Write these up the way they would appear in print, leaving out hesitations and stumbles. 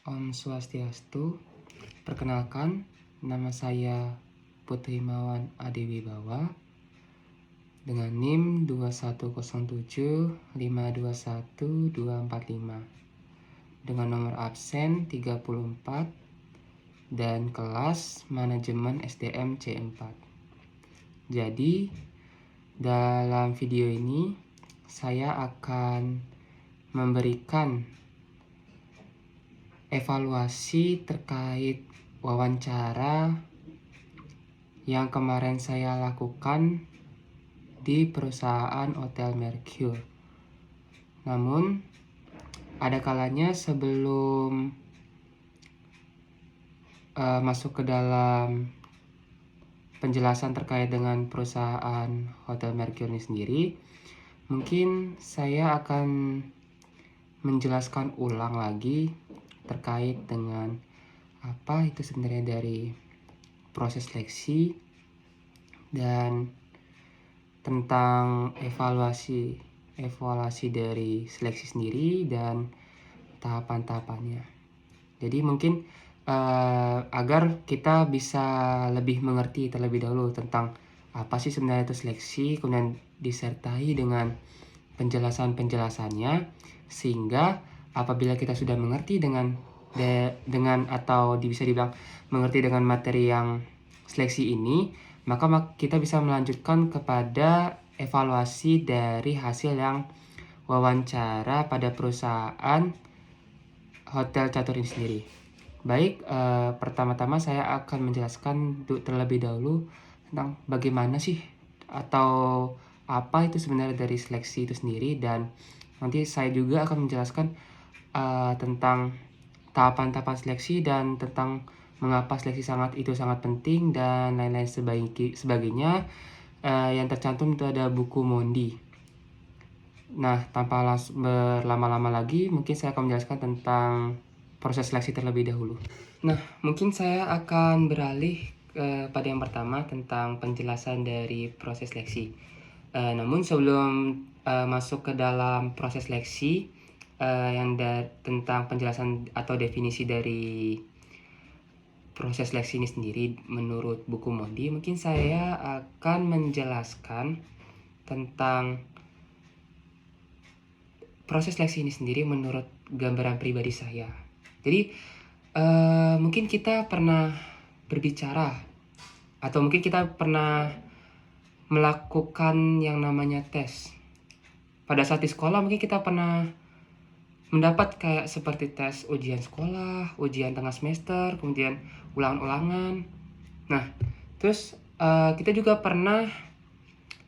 Om Swastiastu. Perkenalkan, nama saya Putri Mawan Adewibawa dengan NIM 21075212245 dengan nomor absen 34 dan kelas manajemen SDM C4. Jadi, dalam video ini saya akan memberikan evaluasi terkait wawancara yang kemarin saya lakukan di perusahaan Hotel Mercure. Namun, ada kalanya sebelum masuk ke dalam penjelasan terkait dengan perusahaan Hotel Mercure ini sendiri, mungkin saya akan menjelaskan ulang lagi terkait dengan apa itu sebenarnya dari proses seleksi dan tentang evaluasi dari seleksi sendiri dan tahapan-tahapannya. Jadi mungkin agar kita bisa lebih mengerti terlebih dahulu tentang apa sih sebenarnya itu seleksi, kemudian disertai dengan penjelasan-penjelasannya, sehingga apabila kita sudah mengerti dengan atau bisa dibilang mengerti dengan materi yang seleksi ini, maka kita bisa melanjutkan kepada evaluasi dari hasil yang wawancara pada perusahaan Hotel Catur ini sendiri. Baik, pertama-tama saya akan menjelaskan terlebih dahulu tentang bagaimana sih atau apa itu sebenarnya dari seleksi itu sendiri, dan nanti saya juga akan menjelaskan tentang tahapan-tahapan seleksi dan tentang mengapa seleksi sangat penting dan lain-lain sebagainya yang tercantum itu ada buku Mondi. Nah, tanpa berlama-lama lagi, mungkin saya akan menjelaskan tentang proses seleksi terlebih dahulu. Nah, mungkin saya akan beralih pada yang pertama tentang penjelasan dari proses seleksi. Namun sebelum masuk ke dalam proses seleksi, tentang penjelasan atau definisi dari proses seleksi ini sendiri menurut buku Mondi, mungkin saya akan menjelaskan tentang proses seleksi ini sendiri menurut gambaran pribadi saya. Jadi mungkin kita pernah berbicara atau mungkin kita pernah melakukan yang namanya tes. Pada saat di sekolah mungkin kita pernah mendapat kayak seperti tes ujian sekolah, ujian tengah semester, kemudian ulangan-ulangan. Nah, terus kita juga pernah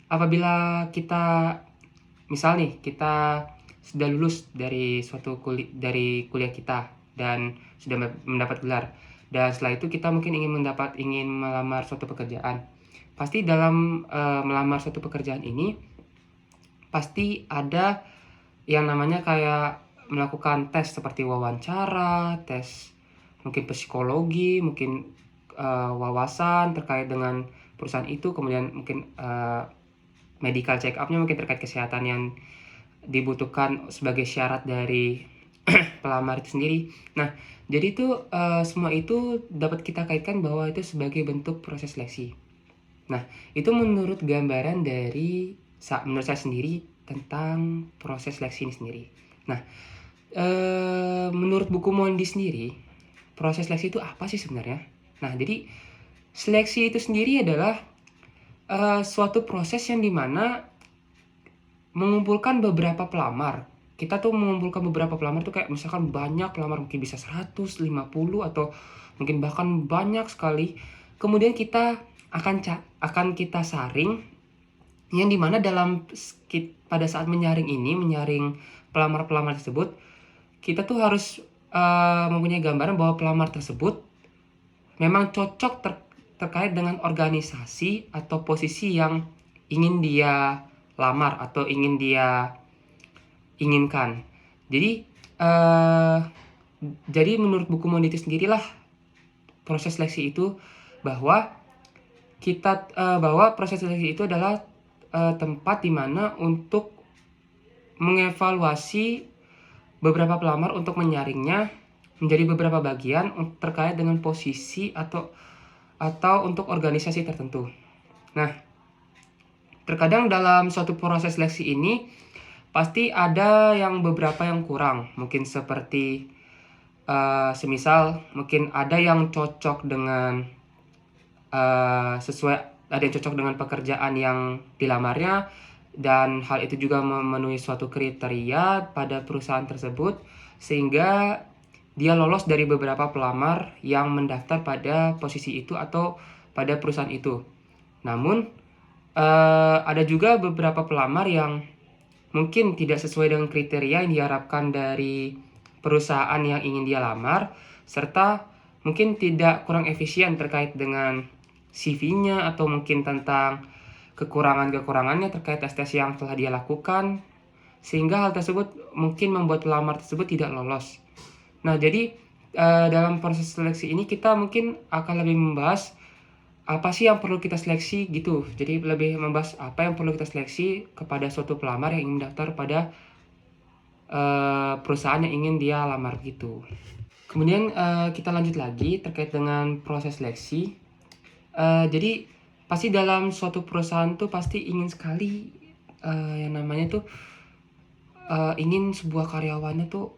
apabila kita misal nih kita sudah lulus dari kuliah kita dan sudah mendapat gelar, dan setelah itu kita mungkin ingin melamar suatu pekerjaan. Pasti dalam melamar suatu pekerjaan ini pasti ada yang namanya kayak melakukan tes seperti wawancara, tes mungkin psikologi, mungkin wawasan terkait dengan perusahaan itu, kemudian mungkin medical check up-nya mungkin terkait kesehatan yang dibutuhkan sebagai syarat dari pelamar itu sendiri. Nah, jadi itu semua itu dapat kita kaitkan bahwa itu sebagai bentuk proses seleksi. Nah, itu menurut gambaran dari menurut saya sendiri tentang proses seleksi ini sendiri. Nah, menurut buku Mondi sendiri, proses seleksi itu apa sih sebenarnya? Nah, jadi seleksi itu sendiri adalah suatu proses yang dimana mengumpulkan beberapa pelamar. Kita tuh mengumpulkan beberapa pelamar tuh kayak misalkan banyak pelamar, mungkin bisa 150 atau mungkin bahkan banyak sekali. Kemudian kita akan kita saring, yang dimana pada saat menyaring pelamar-pelamar tersebut, kita tuh harus mempunyai gambaran bahwa pelamar tersebut memang cocok terkait dengan organisasi atau posisi yang ingin dia lamar atau ingin dia inginkan. Jadi menurut buku Mondi itu sendirilah proses seleksi itu bahwa proses seleksi itu adalah tempat di mana untuk mengevaluasi beberapa pelamar untuk menyaringnya menjadi beberapa bagian terkait dengan posisi atau untuk organisasi tertentu. Nah, terkadang dalam suatu proses seleksi ini pasti ada beberapa yang kurang, mungkin seperti semisal mungkin ada yang cocok dengan ada yang cocok dengan pekerjaan yang dilamarnya, dan hal itu juga memenuhi suatu kriteria pada perusahaan tersebut sehingga dia lolos dari beberapa pelamar yang mendaftar pada posisi itu atau pada perusahaan itu. Namun ada juga beberapa pelamar yang mungkin tidak sesuai dengan kriteria yang diharapkan dari perusahaan yang ingin dia lamar, serta mungkin kurang efisien terkait dengan CV-nya atau mungkin tentang kekurangannya terkait tes-tes yang telah dia lakukan, sehingga hal tersebut mungkin membuat pelamar tersebut tidak lolos. Nah, jadi dalam proses seleksi ini kita mungkin akan lebih membahas apa sih yang perlu kita seleksi gitu. Jadi lebih membahas apa yang perlu kita seleksi kepada suatu pelamar yang ingin mendaftar pada perusahaan yang ingin dia lamar gitu. Kemudian kita lanjut lagi terkait dengan proses seleksi. Jadi pasti dalam suatu perusahaan tuh pasti ingin sekali yang namanya tuh ingin sebuah karyawannya tuh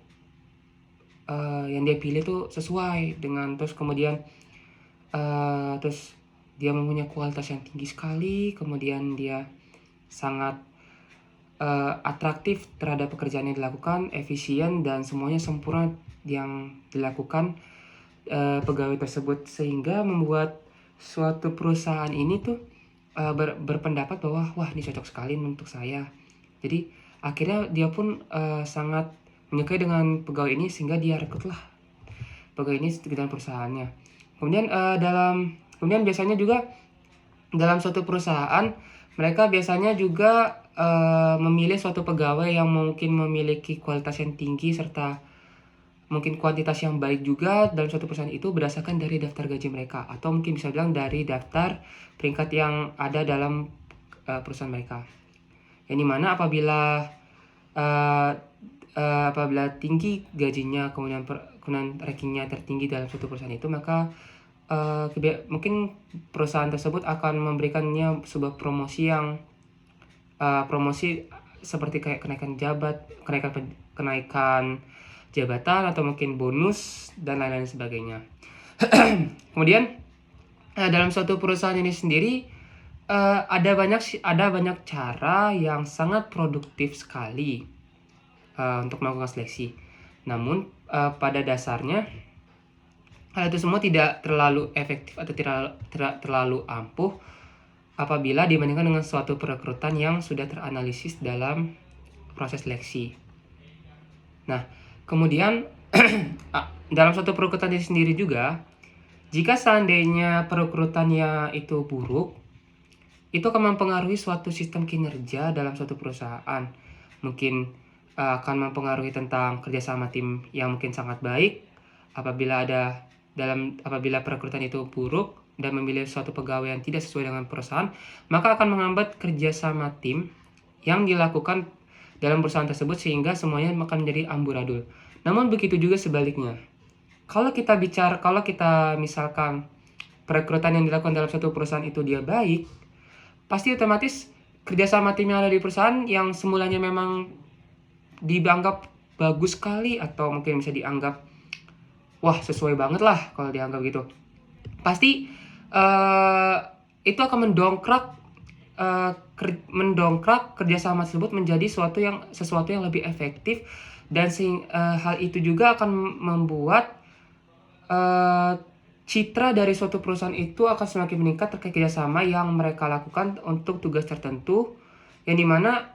yang dia pilih tuh sesuai dengan, terus kemudian terus dia mempunyai kualitas yang tinggi sekali, kemudian dia sangat atraktif terhadap pekerjaan yang dilakukan, efisien dan semuanya sempurna yang dilakukan pegawai tersebut, sehingga membuat suatu perusahaan ini tuh berpendapat bahwa wah, ini cocok sekali untuk saya. Jadi akhirnya dia pun sangat menyukai dengan pegawai ini sehingga dia rekrutlah pegawai ini di dalam perusahaannya. Kemudian biasanya juga dalam suatu perusahaan mereka biasanya juga memilih suatu pegawai yang mungkin memiliki kualitas yang tinggi serta mungkin kuantitas yang baik juga dalam suatu perusahaan itu berdasarkan dari daftar gaji mereka, atau mungkin bisa bilang dari daftar peringkat yang ada dalam perusahaan mereka. Yang dimana apabila tinggi gajinya, kemudian rankingnya tertinggi dalam suatu perusahaan itu, maka mungkin perusahaan tersebut akan memberikannya sebuah promosi seperti kayak kenaikan jabatan atau mungkin bonus dan lain-lain sebagainya. Kemudian dalam suatu perusahaan ini sendiri ada banyak cara yang sangat produktif sekali untuk melakukan seleksi. Namun pada dasarnya hal itu semua tidak terlalu efektif atau tidak terlalu ampuh apabila dibandingkan dengan suatu perekrutan yang sudah teranalisis dalam proses seleksi. Nah, kemudian dalam suatu perekrutan ini sendiri juga, jika seandainya perekrutannya itu buruk, itu akan mempengaruhi suatu sistem kinerja dalam suatu perusahaan. Mungkin akan mempengaruhi tentang kerjasama tim yang mungkin sangat baik. Apabila perekrutan itu buruk dan memilih suatu pegawai yang tidak sesuai dengan perusahaan, maka akan menghambat kerjasama tim yang dilakukan dalam perusahaan tersebut sehingga semuanya akan menjadi amburadul. Namun begitu juga sebaliknya. Kalau kita misalkan perekrutan yang dilakukan dalam suatu perusahaan itu dia baik, pasti otomatis kerjasama tim yang ada di perusahaan yang semulanya memang dianggap bagus sekali atau mungkin bisa dianggap wah, sesuai banget lah kalau dianggap gitu, pasti itu akan mendongkrak kerjasama tersebut menjadi sesuatu yang lebih efektif, dan hal itu juga akan membuat citra dari suatu perusahaan itu akan semakin meningkat terkait kerjasama yang mereka lakukan untuk tugas tertentu, yang dimana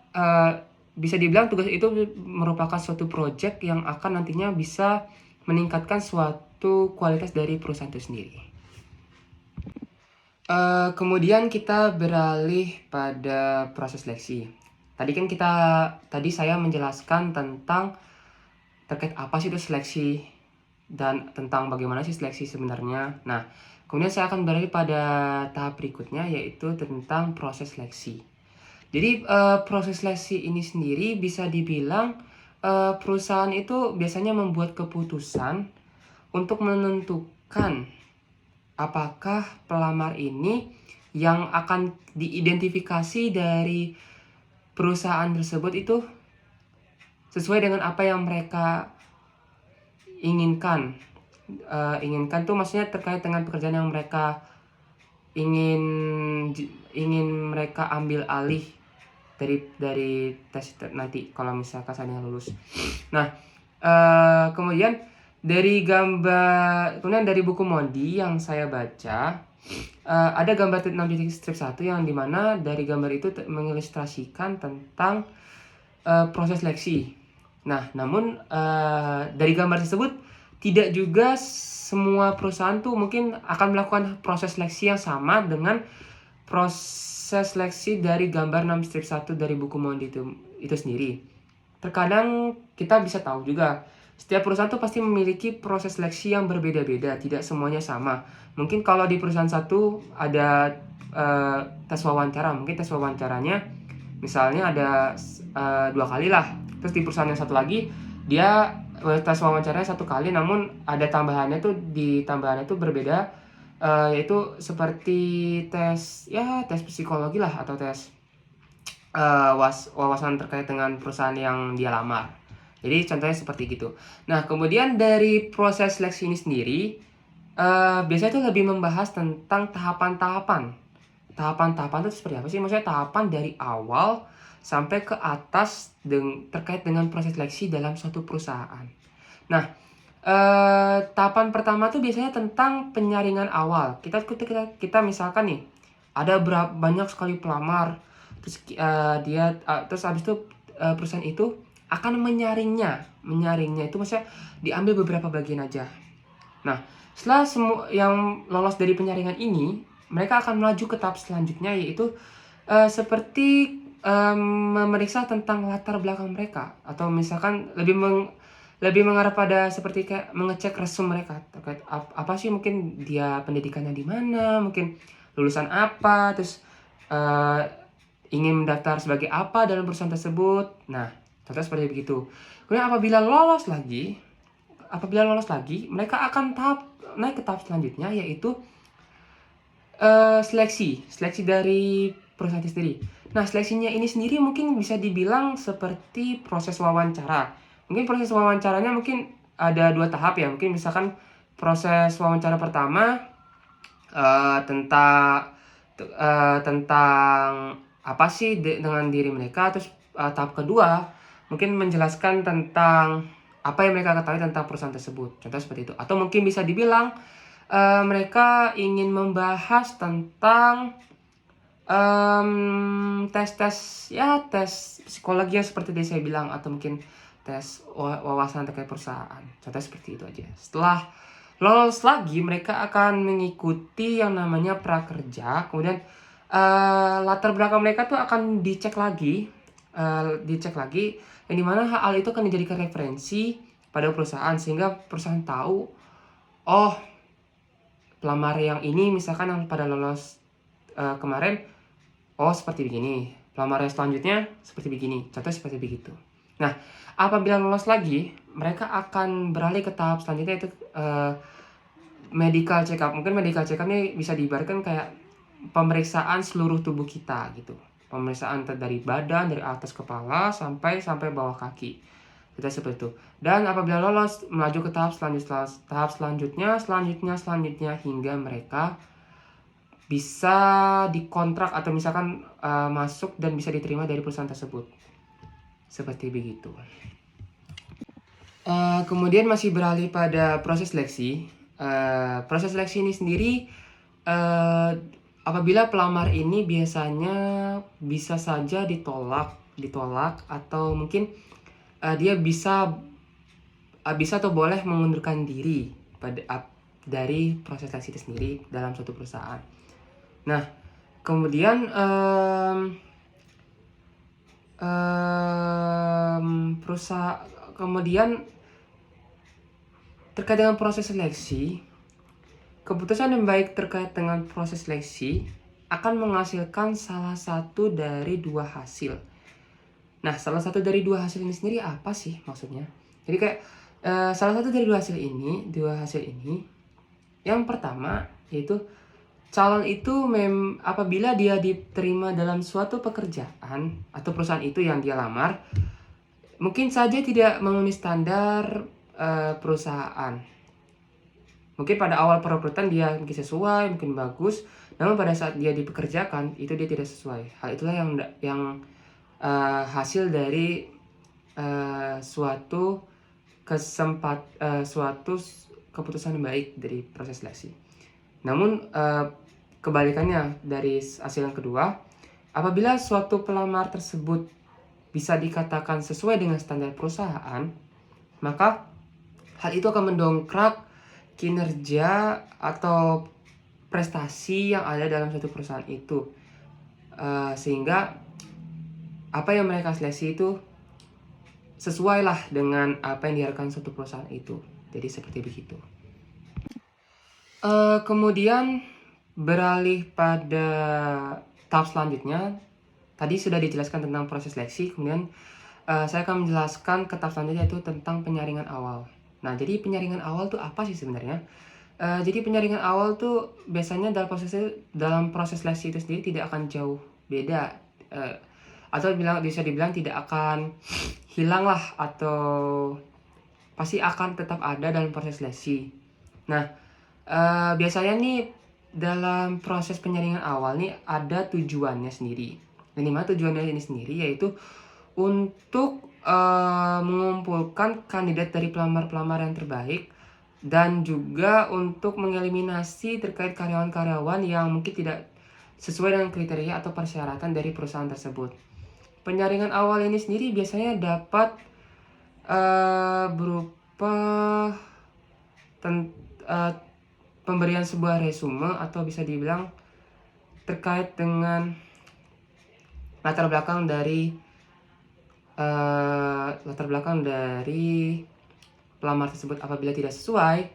bisa dibilang tugas itu merupakan suatu project yang akan nantinya bisa meningkatkan suatu kualitas dari perusahaan itu sendiri. Kemudian kita beralih pada proses seleksi. Tadi saya menjelaskan tentang terkait apa sih itu seleksi dan tentang bagaimana sih seleksi sebenarnya. Nah, kemudian saya akan beralih pada tahap berikutnya, yaitu tentang proses seleksi. Jadi proses seleksi ini sendiri bisa dibilang perusahaan itu biasanya membuat keputusan untuk menentukan apakah pelamar ini yang akan diidentifikasi dari perusahaan tersebut itu sesuai dengan apa yang mereka inginkan. Inginkan tuh maksudnya terkait dengan pekerjaan yang mereka ingin mereka ambil alih dari tes nanti kalau misalkan saya lulus. Nah, kemudian dari buku Mondi yang saya baca, ada gambar 6 strip 1 yang dimana dari gambar itu mengilustrasikan tentang proses seleksi. Nah, namun dari gambar tersebut tidak juga semua perusahaan tuh mungkin akan melakukan proses seleksi yang sama dengan proses seleksi dari gambar 6 strip 1 dari buku Mondi itu sendiri. Terkadang kita bisa tahu juga setiap perusahaan tuh pasti memiliki proses seleksi yang berbeda-beda, tidak semuanya sama. Mungkin kalau di perusahaan satu ada tes wawancara, mungkin tes wawancaranya misalnya ada 2 kali lah. Terus di perusahaan yang satu lagi dia tes wawancaranya 1 kali, namun ada tambahannya tuh berbeda, yaitu seperti tes psikologi lah atau tes wawasan terkait dengan perusahaan yang dia lamar. Jadi contohnya seperti gitu. Nah, kemudian dari proses seleksi ini sendiri biasanya itu lebih membahas tentang tahapan-tahapan. Tahapan-tahapan itu seperti apa sih? Maksudnya tahapan dari awal sampai ke atas terkait dengan proses seleksi dalam suatu perusahaan. Nah, tahapan pertama tuh biasanya tentang penyaringan awal. Kita misalkan nih ada banyak sekali pelamar, terus terus habis itu perusahaan itu akan menyaringnya itu maksudnya diambil beberapa bagian aja. Nah, setelah semua yang lolos dari penyaringan ini, mereka akan melaju ke tahap selanjutnya, yaitu seperti memeriksa tentang latar belakang mereka, atau misalkan lebih mengarah pada seperti kayak mengecek resume mereka terkait apa sih, mungkin dia pendidikannya di mana, mungkin lulusan apa, terus ingin mendaftar sebagai apa dalam perusahaan tersebut. Nah, contoh seperti begitu. Kemudian apabila lolos lagi, mereka akan naik ke tahap selanjutnya, yaitu seleksi dari perusahaan itu sendiri. Nah, seleksinya ini sendiri mungkin bisa dibilang seperti proses wawancara. Mungkin proses wawancaranya mungkin ada 2 tahap ya. Mungkin misalkan proses wawancara pertama tentang apa sih dengan diri mereka. Terus tahap kedua mungkin menjelaskan tentang apa yang mereka ketahui tentang perusahaan tersebut. Contoh seperti itu. Atau mungkin bisa dibilang mereka ingin membahas tentang tes psikologi yang seperti tadi saya bilang, atau mungkin tes wawasan terkait perusahaan. Contoh seperti itu aja. Setelah lolos lagi, mereka akan mengikuti yang namanya prakerja. Kemudian latar belakang mereka tuh akan dicek lagi, yang dimana hal itu akan dijadikan referensi pada perusahaan, sehingga perusahaan tahu, oh, pelamar yang ini misalkan yang pada lolos kemarin, oh seperti begini, pelamar yang selanjutnya seperti begini, contoh seperti begitu. Nah, apabila lolos lagi, mereka akan beralih ke tahap selanjutnya, yaitu medical check up. Mungkin medical check up ini bisa diibaratkan kayak pemeriksaan seluruh tubuh kita gitu. Pemeriksaan dari badan, dari atas kepala sampai bawah kaki. Kita seperti itu. Dan apabila lolos, melaju ke tahap selanjutnya hingga mereka bisa dikontrak atau misalkan masuk dan bisa diterima dari perusahaan tersebut. Seperti begitu. Kemudian masih beralih pada proses seleksi. Proses seleksi ini sendiri apabila pelamar ini biasanya bisa saja ditolak atau mungkin dia bisa atau boleh mengundurkan diri dari proses seleksi itu sendiri dalam suatu perusahaan. Nah, kemudian kemudian terkait dengan proses seleksi, keputusan yang baik terkait dengan proses seleksi akan menghasilkan salah satu dari 2 hasil. Nah, salah satu dari 2 hasil ini sendiri apa sih maksudnya? Jadi kayak Salah satu dari dua hasil ini, yang pertama yaitu calon itu apabila dia diterima dalam suatu pekerjaan atau perusahaan itu yang dia lamar, mungkin saja tidak memenuhi standar perusahaan. Mungkin pada awal perekrutan dia mungkin sesuai, mungkin bagus, namun pada saat dia dipekerjakan itu dia tidak sesuai. Hal itulah yang hasil dari suatu keputusan yang baik dari proses seleksi. Namun kebalikannya dari hasil yang kedua, apabila suatu pelamar tersebut bisa dikatakan sesuai dengan standar perusahaan, maka hal itu akan mendongkrak kinerja atau prestasi yang ada dalam suatu perusahaan itu, sehingga apa yang mereka seleksi itu sesuai lah dengan apa yang diharapkan suatu perusahaan itu. Jadi seperti begitu. Kemudian beralih pada tahap selanjutnya, tadi sudah dijelaskan tentang proses seleksi, kemudian saya akan menjelaskan ke tahap selanjutnya, yaitu tentang penyaringan awal. Nah, jadi penyaringan awal tuh apa sih sebenarnya? Jadi penyaringan awal tuh biasanya dalam proses seleksi itu sendiri tidak akan jauh beda, atau bisa dibilang tidak akan hilang lah, atau pasti akan tetap ada dalam proses seleksi. Nah, biasanya nih dalam proses penyaringan awal nih ada tujuannya sendiri. Dan dimana tujuannya ini sendiri yaitu untuk mengumpulkan kandidat dari pelamar-pelamar yang terbaik, dan juga untuk mengeliminasi terkait karyawan-karyawan yang mungkin tidak sesuai dengan kriteria atau persyaratan dari perusahaan tersebut. Penyaringan awal ini sendiri biasanya dapat berupa pemberian sebuah resume, atau bisa dibilang terkait dengan latar belakang dari pelamar tersebut. Apabila tidak sesuai,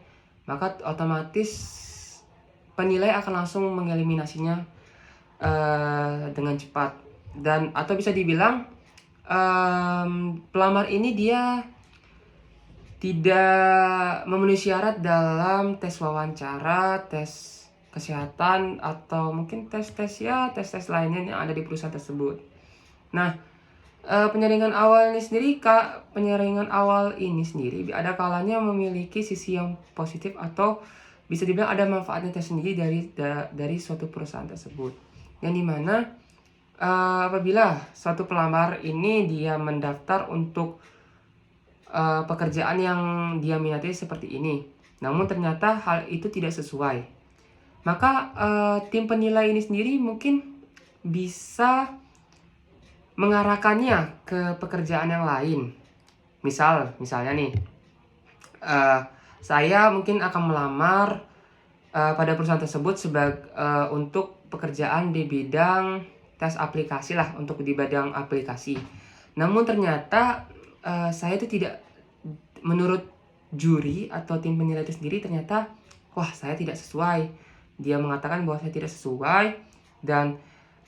maka otomatis penilai akan langsung mengeliminasinya dengan cepat. Dan atau bisa dibilang pelamar ini dia tidak memenuhi syarat dalam tes wawancara, tes kesehatan, atau mungkin tes lainnya yang ada di perusahaan tersebut. Nah, penyaringan awal ini sendiri ada kalanya memiliki sisi yang positif, atau bisa dibilang ada manfaatnya tersendiri dari suatu perusahaan tersebut. Yang dimana apabila suatu pelamar ini dia mendaftar untuk pekerjaan yang dia minati seperti ini, namun ternyata hal itu tidak sesuai, maka tim penilai ini sendiri mungkin bisa mengarahkannya ke pekerjaan yang lain. Misalnya nih, saya mungkin akan melamar pada perusahaan tersebut untuk pekerjaan di bidang tes aplikasi lah, untuk di bidang aplikasi. Namun ternyata saya itu tidak, menurut juri atau tim penilai itu sendiri, ternyata saya tidak sesuai. Dia mengatakan bahwa saya tidak sesuai, dan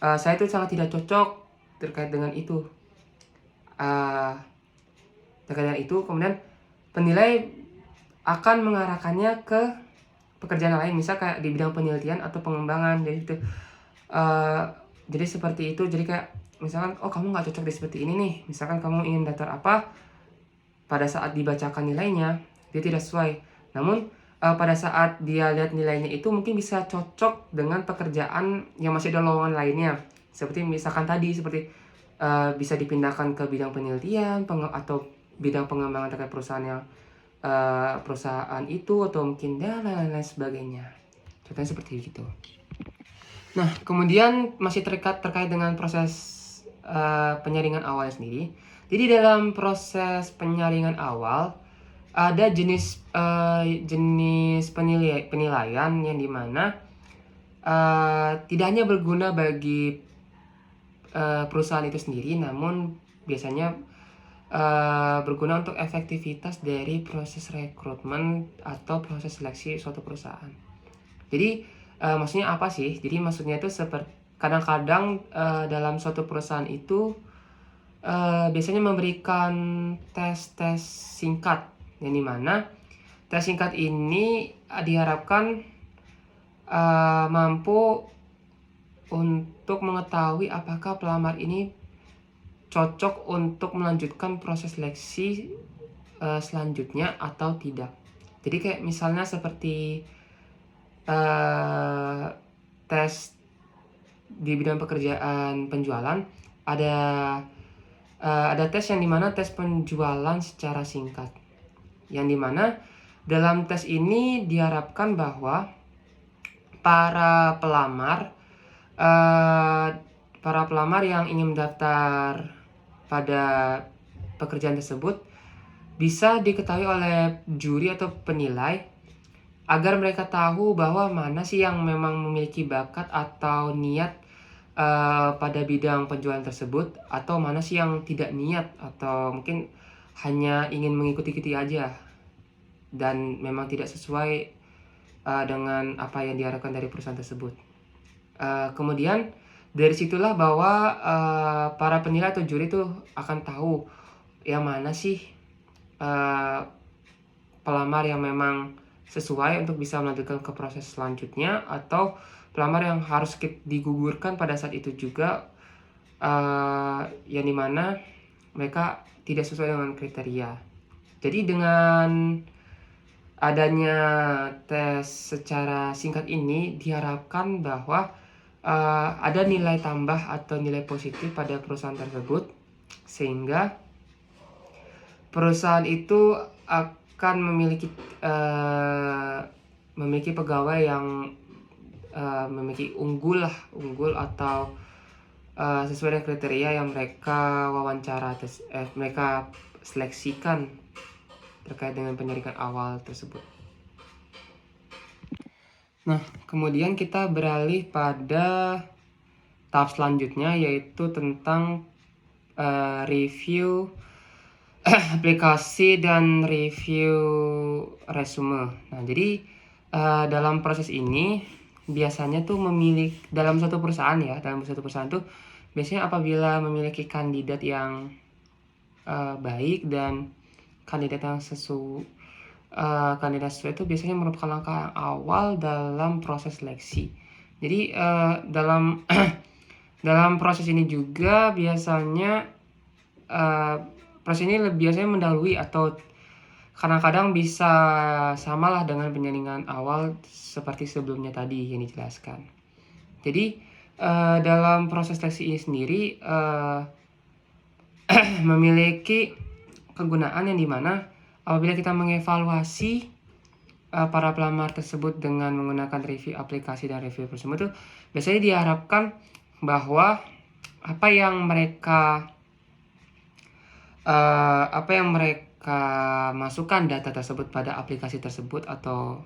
saya itu sangat tidak cocok terkait dengan itu. Kemudian penilai akan mengarahkannya ke pekerjaan lain, misal kayak di bidang penelitian atau pengembangan. Jadi seperti itu. Jadi kayak misalkan, kamu nggak cocok di seperti ini nih, misalkan kamu ingin daftar apa, pada saat dibacakan nilainya dia tidak sesuai, namun pada saat dia lihat nilainya itu mungkin bisa cocok dengan pekerjaan yang masih ada lowongan lainnya, seperti misalkan tadi bisa dipindahkan ke bidang penelitian atau bidang pengembangan terkait perusahaan itu, atau mungkin dan lain-lain sebagainya. Contohnya seperti itu. Nah, kemudian masih terkait dengan proses penyaringan awal sendiri. Jadi dalam proses penyaringan awal ada jenis penilaian yang dimana tidak hanya berguna bagi perusahaan itu sendiri, namun biasanya berguna untuk efektivitas dari proses rekrutmen atau proses seleksi suatu perusahaan. Jadi maksudnya apa sih? Jadi maksudnya itu seperti kadang-kadang dalam suatu perusahaan itu biasanya memberikan tes singkat yang dimana tes singkat ini diharapkan mampu untuk mengetahui apakah pelamar ini cocok untuk melanjutkan proses seleksi selanjutnya atau tidak. Jadi kayak misalnya seperti tes di bidang pekerjaan penjualan, ada tes yang dimana tes penjualan secara singkat, yang dimana dalam tes ini diharapkan bahwa para pelamar yang ingin mendaftar pada pekerjaan tersebut bisa diketahui oleh juri atau penilai agar mereka tahu bahwa mana sih yang memang memiliki bakat atau niat pada bidang penjualan tersebut, atau mana sih yang tidak niat atau mungkin hanya ingin mengikuti-ikuti aja dan memang tidak sesuai dengan apa yang diharapkan dari perusahaan tersebut. Kemudian dari situlah bahwa para penilai atau juri tuh akan tahu yang mana sih pelamar yang memang sesuai untuk bisa melanjutkan ke proses selanjutnya, atau pelamar yang harus digugurkan pada saat itu juga, yang dimana mereka tidak sesuai dengan kriteria. Jadi dengan adanya tes secara singkat ini diharapkan bahwa ada nilai tambah atau nilai positif pada perusahaan tersebut, sehingga perusahaan itu akan memiliki pegawai yang memiliki unggul atau sesuai dengan kriteria yang mereka mereka seleksikan terkait dengan penyelidikan awal tersebut. Nah, kemudian kita beralih pada tahap selanjutnya, yaitu tentang review aplikasi dan review resume. Nah, jadi dalam proses ini biasanya tuh dalam suatu perusahaan tuh biasanya apabila memiliki kandidat yang baik dan kandidat sesuai itu biasanya merupakan langkah awal dalam proses seleksi. Jadi dalam dalam proses ini juga biasanya proses ini biasanya mendahului atau kadang-kadang bisa samalah dengan penjaringan awal seperti sebelumnya tadi yang dijelaskan. Jadi dalam proses seleksi ini sendiri memiliki kegunaan yang dimana apabila kita mengevaluasi para pelamar tersebut dengan menggunakan review aplikasi dan review resume itu biasanya diharapkan bahwa apa yang mereka masukkan data tersebut pada aplikasi tersebut, atau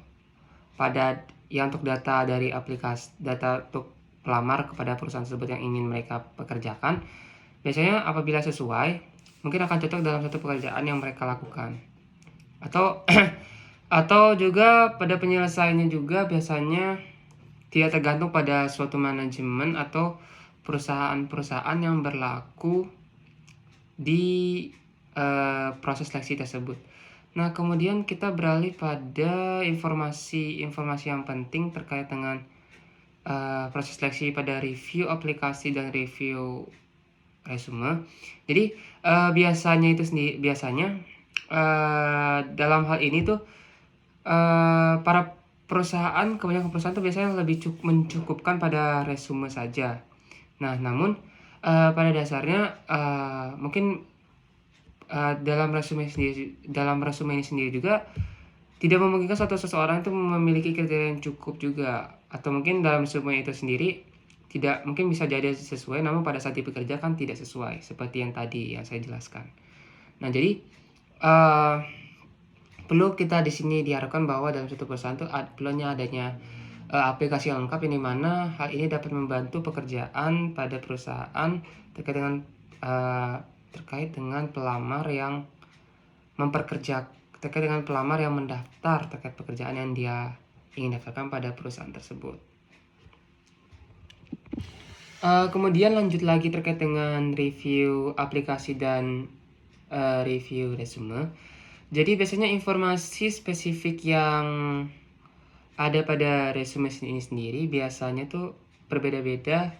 pada untuk data dari aplikasi, data untuk pelamar kepada perusahaan tersebut yang ingin mereka pekerjakan, biasanya apabila sesuai mungkin akan cocok dalam satu pekerjaan yang mereka lakukan, atau juga pada penyelesaiannya juga biasanya tidak tergantung pada suatu manajemen atau perusahaan-perusahaan yang berlaku di proses seleksi tersebut. Nah, kemudian kita beralih pada informasi yang penting terkait dengan proses seleksi pada review aplikasi dan review resume. Jadi biasanya dalam hal ini tuh para kebanyakan perusahaan tuh biasanya lebih mencukupkan pada resume saja. Nah, namun pada dasarnya mungkin dalam resume ini sendiri juga tidak memungkinkan seseorang itu memiliki kriteria yang cukup juga, atau mungkin dalam resume itu sendiri tidak mungkin bisa jadi sesuai, namun pada saat dipekerjakan tidak sesuai seperti yang tadi yang saya jelaskan. Nah, jadi perlu kita di sini diharapkan bahwa dalam suatu perusahaan itu perlunya adanya aplikasi yang lengkap, ini mana hal ini dapat membantu pekerjaan pada perusahaan terkait dengan pelamar yang mendaftar terkait pekerjaan yang dia ingin daftarkan pada perusahaan tersebut. Kemudian lanjut lagi terkait dengan review aplikasi dan review resume. Jadi biasanya informasi spesifik yang ada pada resume ini sendiri biasanya tuh berbeda-beda,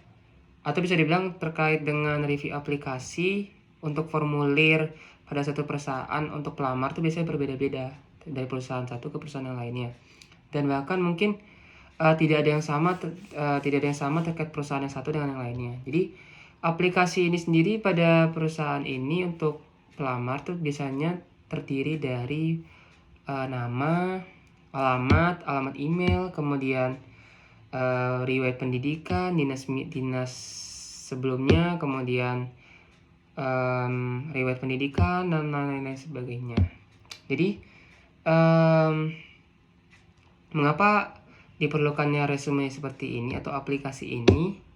atau bisa dibilang terkait dengan review aplikasi untuk formulir pada satu perusahaan untuk pelamar tuh biasanya berbeda-beda dari perusahaan satu ke perusahaan yang lainnya. Dan bahkan mungkin tidak ada yang sama terkait perusahaan yang satu dengan yang lainnya. Jadi aplikasi ini sendiri pada perusahaan ini untuk pelamar tuh biasanya terdiri dari nama, alamat email, kemudian riwayat pendidikan, dinas sebelumnya, kemudian riwayat pendidikan dan lain-lain sebagainya. Jadi mengapa diperlukannya resume seperti ini atau aplikasi ini?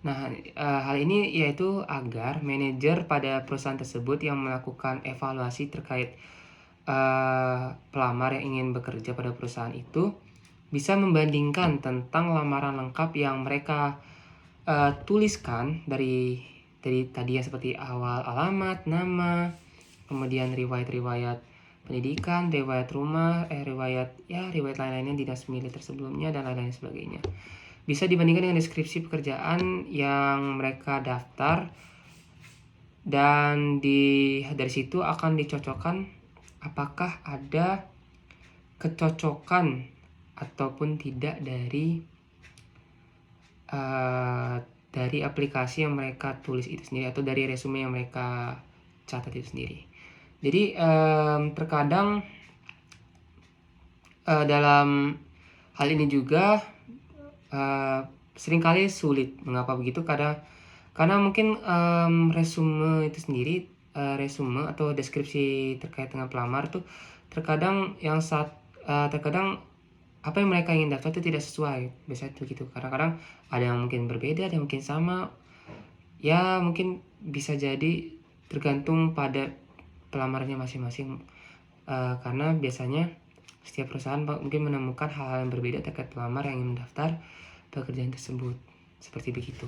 Nah, hal ini yaitu agar manajer pada perusahaan tersebut yang melakukan evaluasi terkait pelamar yang ingin bekerja pada perusahaan itu bisa membandingkan tentang lamaran lengkap yang mereka tuliskan dari tadi ya, seperti awal alamat, nama, kemudian riwayat pendidikan, riwayat rumah, riwayat lain-lainnya dinas militer sebelumnya dan lain-lain sebagainya. Bisa dibandingkan dengan deskripsi pekerjaan yang mereka daftar, dan dari situ akan dicocokkan apakah ada kecocokan ataupun tidak dari aplikasi yang mereka tulis itu sendiri atau dari resume yang mereka catat itu sendiri. Jadi terkadang dalam hal ini juga seringkali sulit. Mengapa begitu? Karena mungkin resume itu sendiri, resume atau deskripsi terkait dengan pelamar tuh terkadang terkadang apa yang mereka ingin daftar itu tidak sesuai. Biasanya tuh gitu. Kadang-kadang ada yang mungkin berbeda, ada yang mungkin sama. Ya mungkin bisa jadi tergantung pada pelamarnya masing-masing. Karena biasanya setiap perusahaan mungkin menemukan hal-hal yang berbeda terkait pelamar yang ingin mendaftar pekerjaan tersebut. Seperti begitu.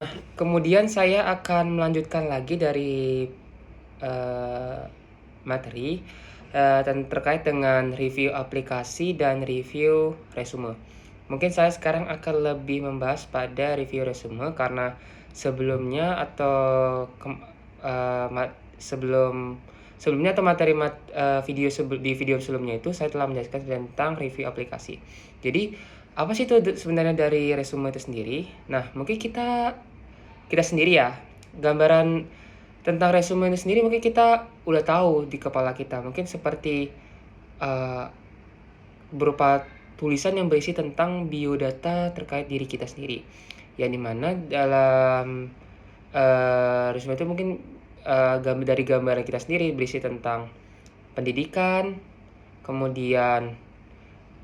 Nah, kemudian saya akan melanjutkan lagi dari materi terkait dengan review aplikasi dan review resume. Mungkin saya sekarang akan lebih membahas pada review resume karena sebelumnya atau sebelumnya atau materi di video sebelumnya itu saya telah menjelaskan tentang review aplikasi. Jadi apa sih itu sebenarnya dari resume itu sendiri? Nah, mungkin kita sendiri ya, gambaran tentang resume itu sendiri mungkin kita udah tahu di kepala kita. Mungkin seperti berupa tulisan yang berisi tentang biodata terkait diri kita sendiri. Yang dimana dalam resume itu mungkin dari gambaran kita sendiri berisi tentang pendidikan, kemudian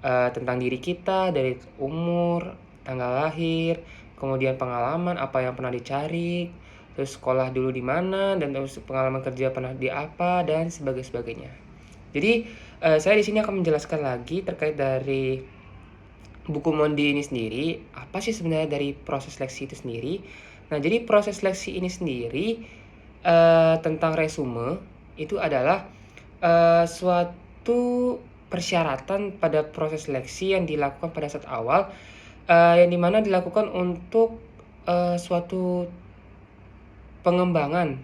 tentang diri kita dari umur, tanggal lahir, kemudian pengalaman apa yang pernah dicari, terus sekolah dulu di mana, dan terus pengalaman kerja pernah di apa, dan sebagainya. Jadi saya di sini akan menjelaskan lagi terkait dari buku Mondi ini sendiri, apa sih sebenarnya dari proses seleksi itu sendiri. Nah, jadi proses seleksi ini sendiri tentang resume itu adalah suatu persyaratan pada proses seleksi yang dilakukan pada saat awal, yang dimana dilakukan untuk suatu pengembangan,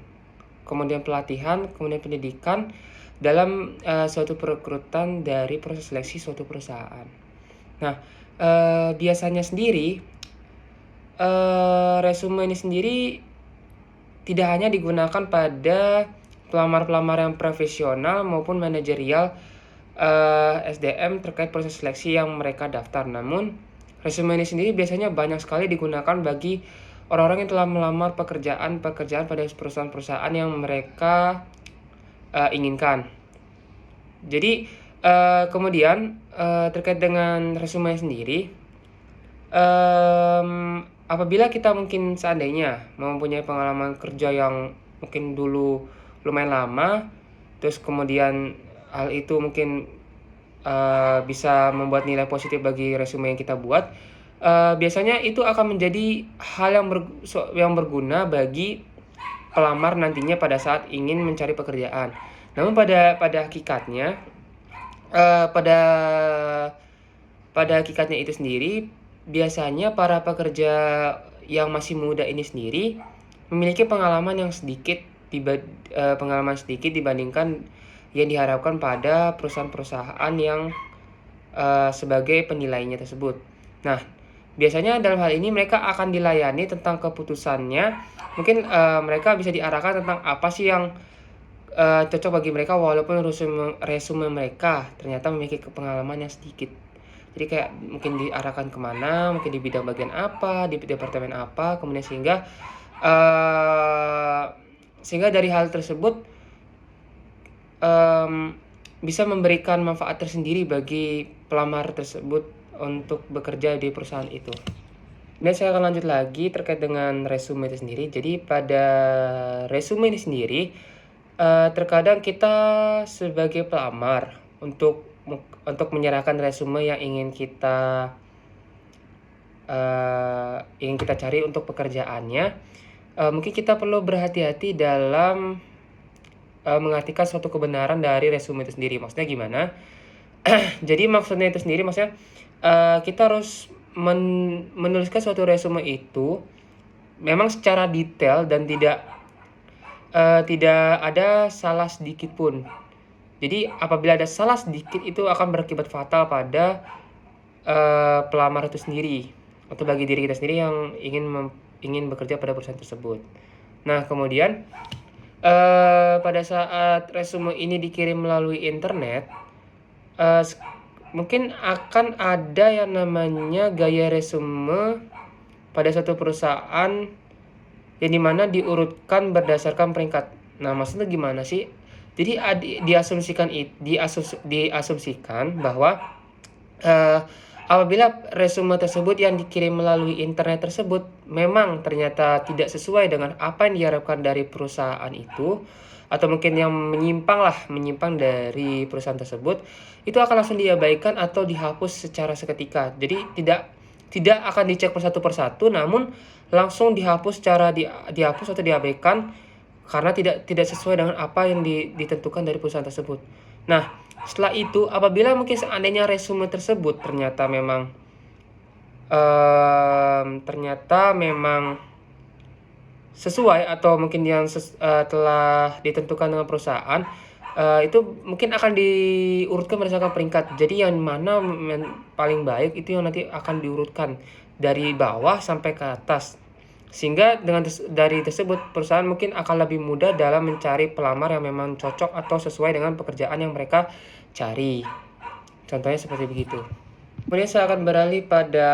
kemudian pelatihan, kemudian pendidikan dalam suatu perekrutan dari proses seleksi suatu perusahaan. Nah, biasanya sendiri resume ini sendiri tidak hanya digunakan pada pelamar-pelamar yang profesional maupun manajerial SDM terkait proses seleksi yang mereka daftar. Namun, resume ini sendiri biasanya banyak sekali digunakan bagi orang-orang yang telah melamar pekerjaan pada perusahaan-perusahaan yang mereka inginkan. Jadi, kemudian terkait dengan resume sendiri, apabila kita mungkin seandainya mempunyai pengalaman kerja yang mungkin dulu lumayan lama, terus kemudian hal itu mungkin bisa membuat nilai positif bagi resume yang kita buat, biasanya itu akan menjadi hal yang berguna bagi pelamar nantinya pada saat ingin mencari pekerjaan. Namun pada hakikatnya eh, pada pada hakikatnya itu sendiri, biasanya para pekerja yang masih muda ini sendiri memiliki pengalaman yang sedikit pengalaman sedikit dibandingkan yang diharapkan pada perusahaan-perusahaan yang sebagai penilainya tersebut. Nah, biasanya dalam hal ini mereka akan dilayani tentang keputusannya. Mungkin mereka bisa diarahkan tentang apa sih yang cocok bagi mereka, walaupun resume mereka ternyata memiliki pengalaman yang sedikit. Jadi kayak mungkin diarahkan kemana, mungkin di bidang bagian apa, di departemen apa, kemudian sehingga dari hal tersebut bisa memberikan manfaat tersendiri bagi pelamar tersebut untuk bekerja di perusahaan itu. Dan saya akan lanjut lagi terkait dengan resume itu sendiri. Jadi pada resume ini sendiri, terkadang kita sebagai pelamar untuk menyerahkan resume yang ingin kita cari untuk pekerjaannya, mungkin kita perlu berhati-hati dalam mengartikan suatu kebenaran dari resume itu sendiri. Maksudnya gimana? Jadi maksudnya itu sendiri, maksudnya kita harus menuliskan suatu resume itu memang secara detail dan tidak ada salah sedikit pun. Jadi apabila ada salah sedikit itu akan berakibat fatal pada pelamar itu sendiri atau bagi diri kita sendiri yang ingin bekerja pada perusahaan tersebut. Nah, kemudian pada saat resume ini dikirim melalui internet, mungkin akan ada yang namanya gaya resume pada suatu perusahaan yang dimana diurutkan berdasarkan peringkat. Nah, maksudnya gimana sih? Jadi diasumsikan bahwa apabila resume tersebut yang dikirim melalui internet tersebut memang ternyata tidak sesuai dengan apa yang diharapkan dari perusahaan itu, atau mungkin yang menyimpang dari perusahaan tersebut, itu akan langsung diabaikan atau dihapus secara seketika. Jadi tidak akan dicek persatu, namun langsung dihapus dihapus atau diabaikan karena tidak sesuai dengan apa yang ditentukan dari perusahaan tersebut. Nah, setelah itu apabila mungkin seandainya resume tersebut ternyata memang sesuai atau mungkin yang telah ditentukan dengan perusahaan, itu mungkin akan diurutkan berdasarkan peringkat. Jadi yang mana paling baik itu yang nanti akan diurutkan dari bawah sampai ke atas. Sehingga dari tersebut perusahaan mungkin akan lebih mudah dalam mencari pelamar yang memang cocok atau sesuai dengan pekerjaan yang mereka cari. Contohnya seperti begitu. Kemudian saya akan beralih pada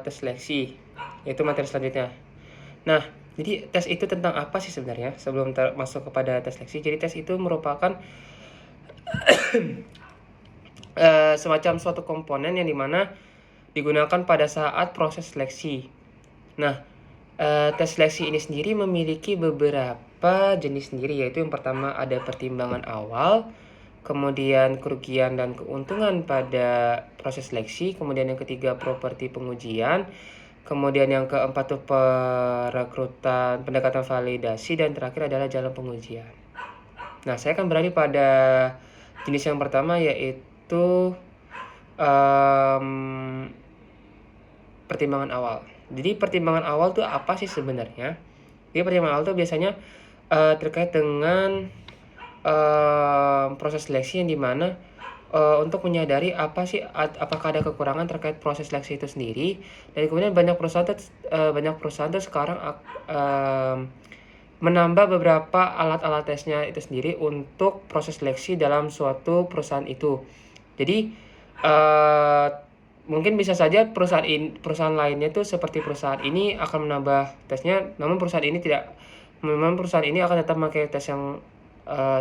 tes seleksi, yaitu materi selanjutnya. Nah, jadi tes itu tentang apa sih sebenarnya? Sebelum masuk kepada tes seleksi, jadi tes itu merupakan semacam suatu komponen yang dimana digunakan pada saat proses seleksi. Nah, tes seleksi ini sendiri memiliki beberapa jenis sendiri, yaitu yang pertama ada pertimbangan awal, kemudian kerugian dan keuntungan pada proses seleksi, kemudian yang ketiga properti pengujian, kemudian yang keempat itu perekrutan, pendekatan validasi, dan terakhir adalah jalan pengujian. Nah, saya akan beralih pada jenis yang pertama, yaitu pertimbangan awal. Jadi pertimbangan awal itu apa sih sebenarnya? Jadi pertimbangan awal itu biasanya terkait dengan proses seleksi yang dimana untuk menyadari apakah ada kekurangan terkait proses seleksi itu sendiri. Dan kemudian banyak perusahaan tuh sekarang menambah beberapa alat-alat tesnya itu sendiri untuk proses seleksi dalam suatu perusahaan itu. Jadi mungkin bisa saja perusahaan lainnya tuh seperti perusahaan ini akan menambah tesnya, namun perusahaan ini tidak. Memang perusahaan ini akan tetap memakai tes yang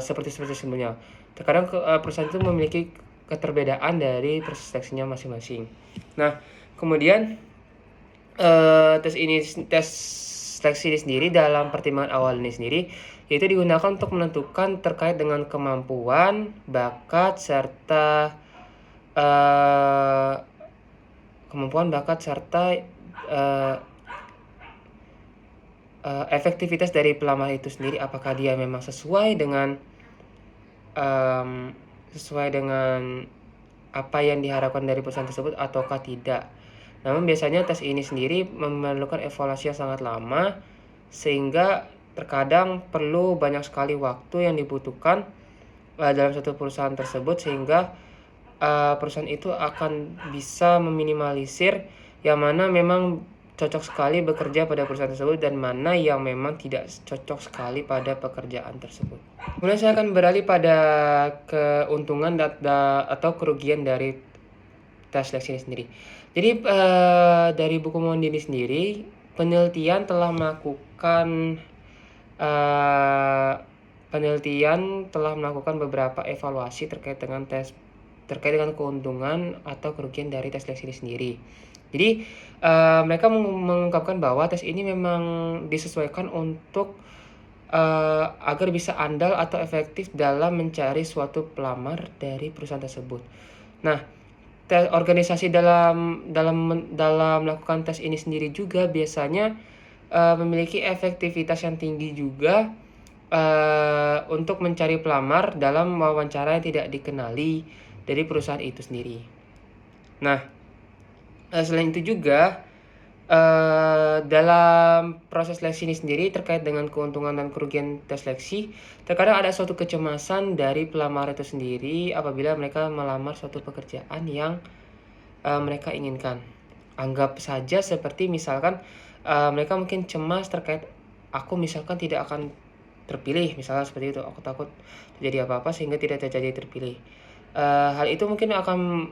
seperti sebelumnya. Terkadang perusahaan itu memiliki keterbedaan dari proses seleksinya masing-masing. Nah, kemudian tes seleksi ini sendiri dalam pertimbangan awal ini sendiri yaitu digunakan untuk menentukan terkait dengan kemampuan, bakat, serta efektivitas dari pelamar itu sendiri, apakah dia memang sesuai dengan sesuai dengan apa yang diharapkan dari perusahaan tersebut ataukah tidak. Namun biasanya tes ini sendiri memerlukan evaluasi yang sangat lama, sehingga terkadang perlu banyak sekali waktu yang dibutuhkan dalam satu perusahaan tersebut, sehingga perusahaan itu akan bisa meminimalisir yang mana memang cocok sekali bekerja pada perusahaan tersebut dan mana yang memang tidak cocok sekali pada pekerjaan tersebut. Kemudian saya akan beralih pada keuntungan atau kerugian dari tes seleksi ini sendiri. Jadi dari buku Mondini sendiri, penelitian telah melakukan beberapa evaluasi terkait dengan keuntungan atau kerugian dari tes seleksi ini sendiri. Jadi mereka mengungkapkan bahwa tes ini memang disesuaikan untuk agar bisa andal atau efektif dalam mencari suatu pelamar dari perusahaan tersebut. Nah, organisasi dalam melakukan tes ini sendiri juga biasanya memiliki efektivitas yang tinggi juga untuk mencari pelamar dalam wawancara yang tidak dikenali dari perusahaan itu sendiri. Nah, selain itu juga dalam proses seleksi ini sendiri terkait dengan keuntungan dan kerugian tes seleksi, terkadang ada suatu kecemasan dari pelamar itu sendiri apabila mereka melamar suatu pekerjaan yang mereka inginkan. Anggap saja seperti misalkan mereka mungkin cemas terkait aku misalkan tidak akan terpilih, misalnya seperti itu, aku takut terjadi apa-apa sehingga tidak terjadi terpilih. Hal itu mungkin akan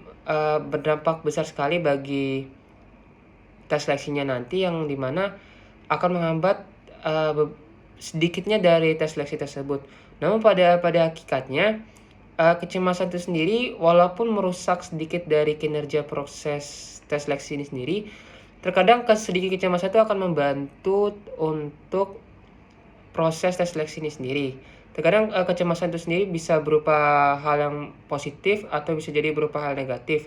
berdampak besar sekali bagi tes seleksinya nanti, yang dimana akan menghambat sedikitnya dari tes seleksi tersebut. Namun pada hakikatnya kecemasan itu sendiri walaupun merusak sedikit dari kinerja proses tes seleksi ini sendiri, terkadang sedikit kecemasan itu akan membantu untuk proses tes seleksi ini sendiri. Terkadang kecemasan itu sendiri bisa berupa hal yang positif atau bisa jadi berupa hal negatif.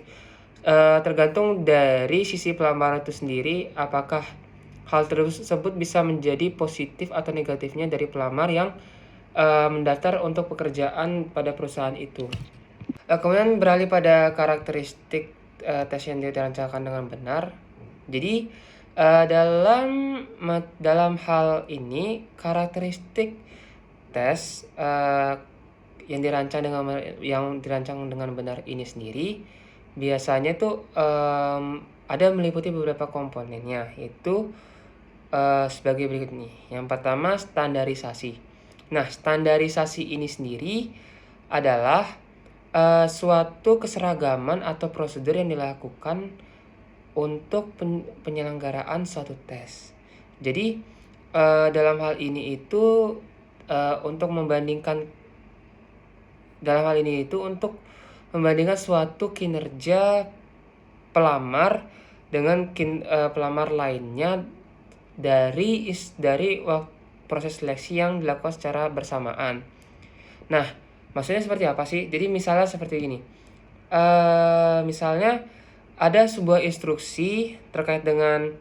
Tergantung dari sisi pelamar itu sendiri, apakah hal tersebut bisa menjadi positif atau negatifnya dari pelamar yang mendaftar untuk pekerjaan pada perusahaan itu. Kemudian beralih pada karakteristik tes yang dirancangkan dengan benar. Jadi dalam hal ini karakteristik tes yang dirancang dengan benar ini sendiri biasanya tuh ada meliputi beberapa komponennya, yaitu sebagai berikut nih. Yang pertama, standarisasi. Nah, standarisasi ini sendiri adalah suatu keseragaman atau prosedur yang dilakukan untuk penyelenggaraan suatu tes. Jadi dalam hal ini itu untuk membandingkan suatu kinerja pelamar dengan pelamar lainnya dari proses seleksi yang dilakukan secara bersamaan. Nah, maksudnya seperti apa sih? Jadi misalnya seperti ini. Misalnya ada sebuah instruksi terkait dengan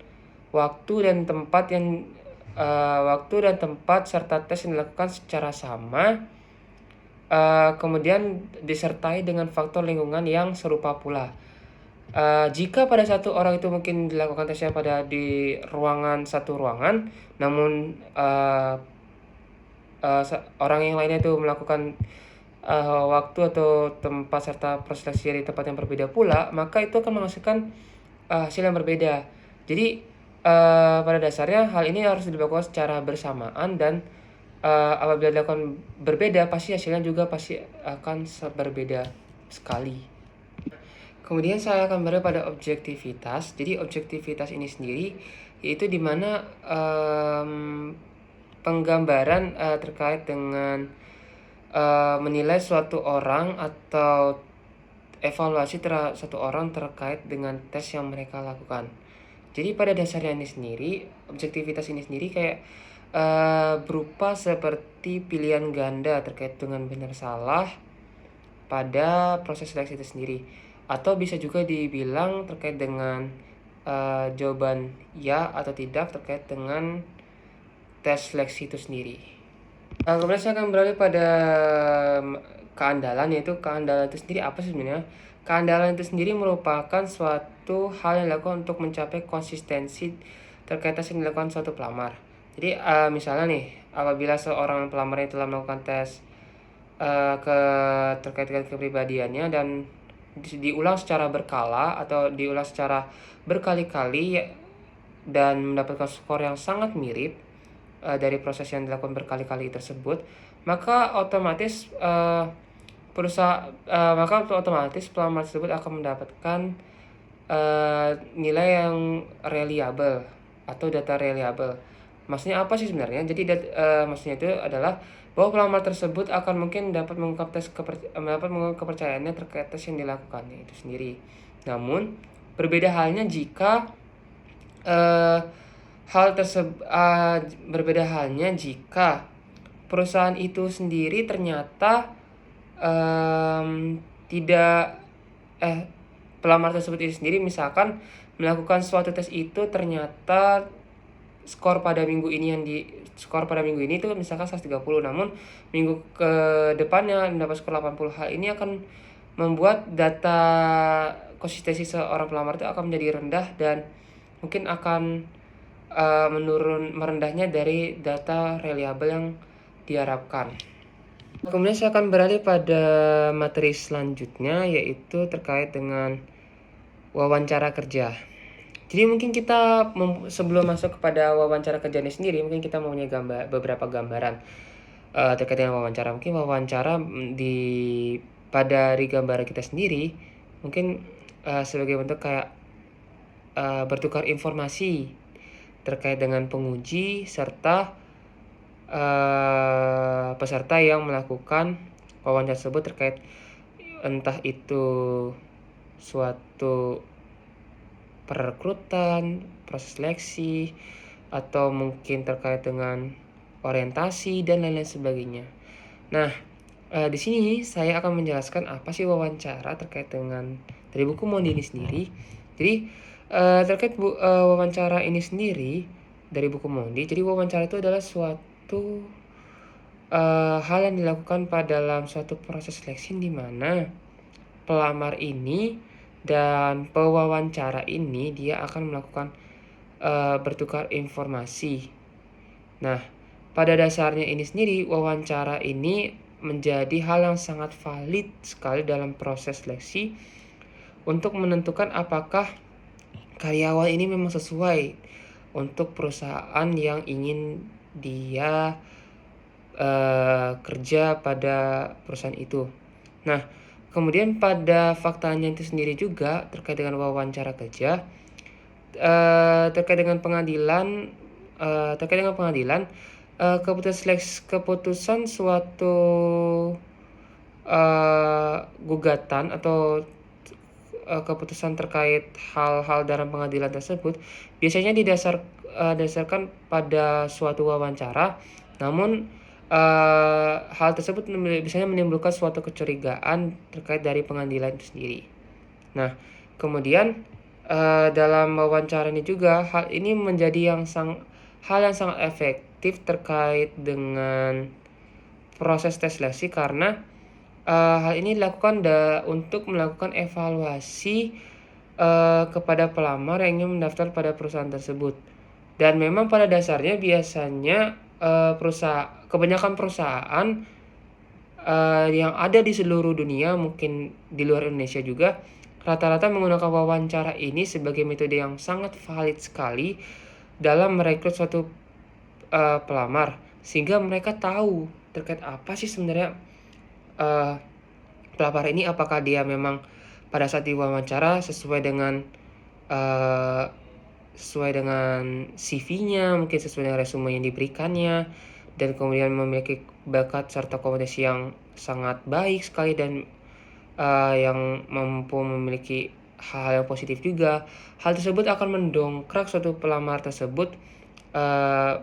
waktu dan tempat serta tes yang dilakukan secara sama. Kemudian disertai dengan faktor lingkungan yang serupa pula. Jika pada satu orang itu mungkin dilakukan tesnya di satu ruangan, namun orang yang lainnya itu melakukan waktu atau tempat serta proses di tempat yang berbeda pula, maka itu akan menghasilkan hasil yang berbeda. Jadi pada dasarnya hal ini harus dilakukan secara bersamaan, dan apabila dilakukan berbeda, pasti hasilnya juga pasti akan berbeda sekali. Kemudian saya akan beralih pada objektivitas. Jadi objektivitas ini sendiri yaitu dimana penggambaran terkait dengan menilai suatu orang atau evaluasi terhadap satu orang terkait dengan tes yang mereka lakukan. Jadi pada dasarnya ini sendiri, objektivitas ini sendiri kayak berupa seperti pilihan ganda terkait dengan benar salah pada proses seleksi itu sendiri, atau bisa juga dibilang terkait dengan jawaban ya atau tidak terkait dengan tes seleksi itu sendiri. Kemudian saya akan beralih pada keandalan, yaitu keandalan itu sendiri apa sih sebenarnya? Keandalan itu sendiri merupakan suatu hal yang dilakukan untuk mencapai konsistensi terkait tes yang dilakukan suatu pelamar. Jadi misalnya nih, apabila seorang pelamar itu telah melakukan tes terkait dengan kepribadiannya dan diulang secara berkala atau diulang secara berkali-kali dan mendapatkan skor yang sangat mirip dari proses yang dilakukan berkali-kali tersebut, maka otomatis pelamar tersebut akan mendapatkan nilai yang reliable atau data reliable. Maksudnya apa sih sebenarnya? Jadi maksudnya itu adalah bahwa pelamar tersebut akan mungkin dapat mengungkap kepercayaannya terkait tes yang dilakukannya itu sendiri. Namun berbeda halnya jika uh, berbeda halnya jika perusahaan itu sendiri ternyata tidak pelamar tersebut itu sendiri misalkan melakukan suatu tes itu ternyata skor pada minggu ini itu misalkan 130, namun minggu ke depannya mendapat skor 80. Hal ini akan membuat data konsistensi seorang pelamar itu akan menjadi rendah dan mungkin akan merendahnya dari data reliable yang diharapkan. Kemudian saya akan beralih pada materi selanjutnya, yaitu terkait dengan wawancara kerja. Jadi mungkin kita sebelum masuk kepada wawancara kerja ini sendiri, mungkin kita mempunyai beberapa gambaran terkait dengan wawancara. Mungkin wawancara dari gambaran kita sendiri, mungkin sebagai bentuk kayak bertukar informasi terkait dengan penguji serta peserta yang melakukan wawancara tersebut terkait entah itu suatu perekrutan, proses seleksi, atau mungkin terkait dengan orientasi dan lain-lain sebagainya. Nah, di sini saya akan menjelaskan apa sih wawancara terkait dengan dari buku Mondi ini sendiri. Jadi terkait wawancara ini sendiri dari buku Mondi. Jadi wawancara itu adalah suatu hal yang dilakukan dalam suatu proses seleksi di mana pelamar ini dan pewawancara ini dia akan melakukan bertukar informasi. Nah, pada dasarnya ini sendiri wawancara ini menjadi hal yang sangat valid sekali dalam proses seleksi untuk menentukan apakah karyawan ini memang sesuai untuk perusahaan yang ingin dia kerja pada perusahaan itu. Nah, kemudian pada faktanya itu sendiri juga terkait dengan wawancara kerja, terkait dengan pengadilan, keputusan suatu gugatan atau keputusan terkait hal-hal dalam pengadilan tersebut biasanya didasarkan pada suatu wawancara, namun hal tersebut biasanya menimbulkan suatu kecurigaan terkait dari pengadilan itu sendiri. Nah, kemudian dalam wawancara ini juga hal ini menjadi hal yang sangat efektif terkait dengan proses tes seleksi karena hal ini dilakukan untuk melakukan evaluasi kepada pelamar yang ingin mendaftar pada perusahaan tersebut. Dan memang pada dasarnya biasanya kebanyakan perusahaan yang ada di seluruh dunia, mungkin di luar Indonesia juga, rata-rata menggunakan wawancara ini sebagai metode yang sangat valid sekali dalam merekrut suatu pelamar, sehingga mereka tahu terkait apa sih sebenarnya pelamar ini, apakah dia memang pada saat diwawancara sesuai dengan CV-nya, mungkin sesuai dengan resume yang diberikannya, dan kemudian memiliki bakat serta kompetensi yang sangat baik sekali dan yang mampu memiliki hal yang positif juga. Hal tersebut akan mendongkrak suatu pelamar tersebut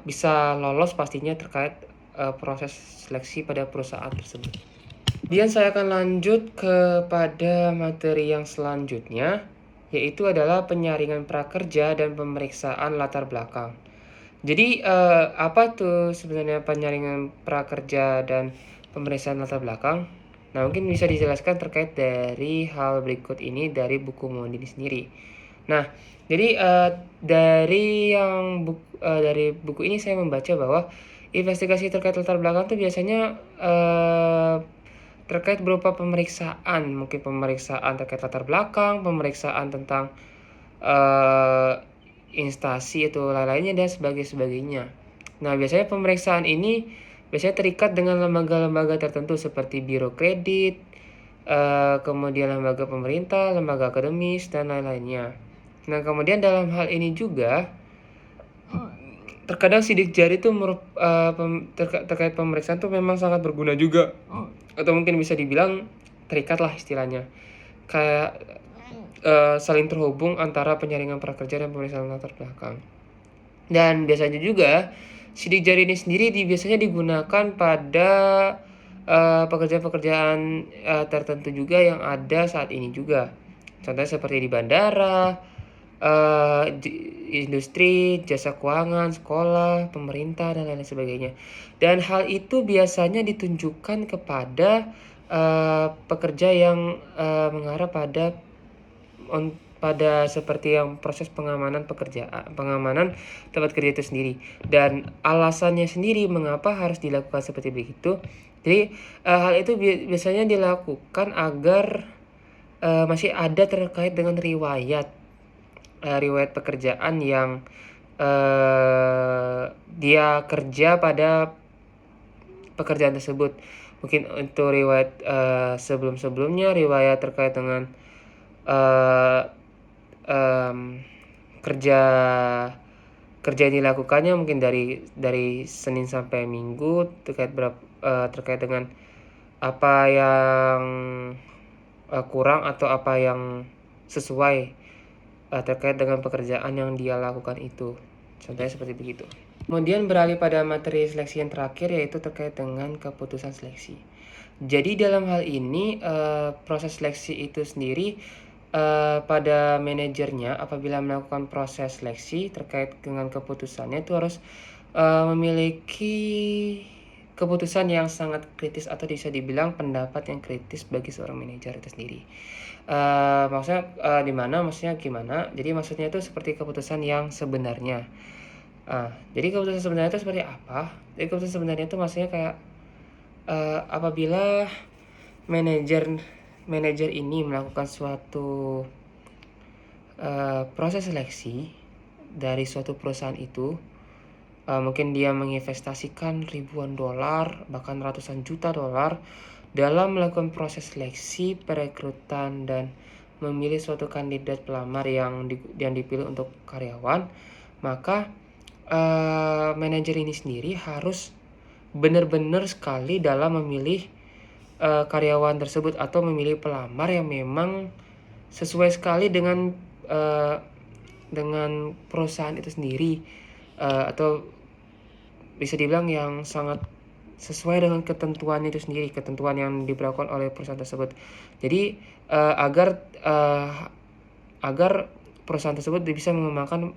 bisa lolos pastinya terkait proses seleksi pada perusahaan tersebut. Kemudian saya akan lanjut kepada materi yang selanjutnya, yaitu adalah penyaringan prakerja dan pemeriksaan latar belakang. Jadi apa tuh sebenarnya penyaringan prakerja dan pemeriksaan latar belakang? Nah, mungkin bisa dijelaskan terkait dari hal berikut ini dari buku Mondini sendiri. Nah, jadi dari buku ini saya membaca bahwa investigasi terkait latar belakang itu biasanya terkait berupa pemeriksaan, mungkin pemeriksaan terkait latar belakang, pemeriksaan tentang instansi atau lain-lainnya dan sebagainya. Nah, biasanya pemeriksaan ini biasanya terikat dengan lembaga-lembaga tertentu seperti biro kredit, kemudian lembaga pemerintah, lembaga akademis, dan lain-lainnya. Nah, kemudian dalam hal ini juga terkadang sidik jari itu terkait pemeriksaan itu memang sangat berguna juga, atau mungkin bisa dibilang terikat lah istilahnya, kayak saling terhubung antara penyaringan prakerja dan pemeriksaan latar belakang. Dan biasanya juga sidik jari ini sendiri biasanya digunakan pada pekerjaan-pekerjaan tertentu juga yang ada saat ini juga. Contohnya seperti di bandara, industri, jasa keuangan, sekolah, pemerintah, dan lain sebagainya. Dan hal itu biasanya ditunjukkan kepada pekerja yang mengarah pada seperti yang proses pengamanan tempat kerja itu sendiri, dan alasannya sendiri mengapa harus dilakukan seperti begitu. Jadi hal itu biasanya dilakukan agar masih ada terkait dengan riwayat pekerjaan yang dia kerja pada pekerjaan tersebut. Mungkin untuk riwayat sebelum-sebelumnya, riwayat terkait dengan kerja yang dilakukannya mungkin dari Senin sampai Minggu, terkait dengan apa yang kurang atau apa yang sesuai terkait dengan pekerjaan yang dia lakukan itu. Contohnya seperti begitu. Kemudian beralih pada materi seleksi yang terakhir, yaitu terkait dengan keputusan seleksi. Jadi dalam hal ini proses seleksi itu sendiri pada manajernya apabila melakukan proses seleksi terkait dengan keputusannya itu harus memiliki keputusan yang sangat kritis, atau bisa dibilang pendapat yang kritis bagi seorang manajer itu sendiri. Maksudnya maksudnya gimana? Jadi maksudnya itu seperti keputusan yang sebenarnya. Jadi keputusan sebenarnya itu seperti apa? Jadi keputusan sebenarnya itu maksudnya kayak apabila manajer ini melakukan suatu proses seleksi dari suatu perusahaan itu, mungkin dia menginvestasikan ribuan dolar, bahkan ratusan juta dolar dalam melakukan proses seleksi, perekrutan, dan memilih suatu kandidat pelamar yang dipilih untuk karyawan. Maka manajer ini sendiri harus benar-benar sekali dalam memilih karyawan tersebut, atau memilih pelamar yang memang sesuai sekali dengan perusahaan itu sendiri, atau bisa dibilang yang sangat sesuai dengan ketentuan itu sendiri, ketentuan yang diberlakukan oleh perusahaan tersebut. Jadi agar perusahaan tersebut bisa mengembangkan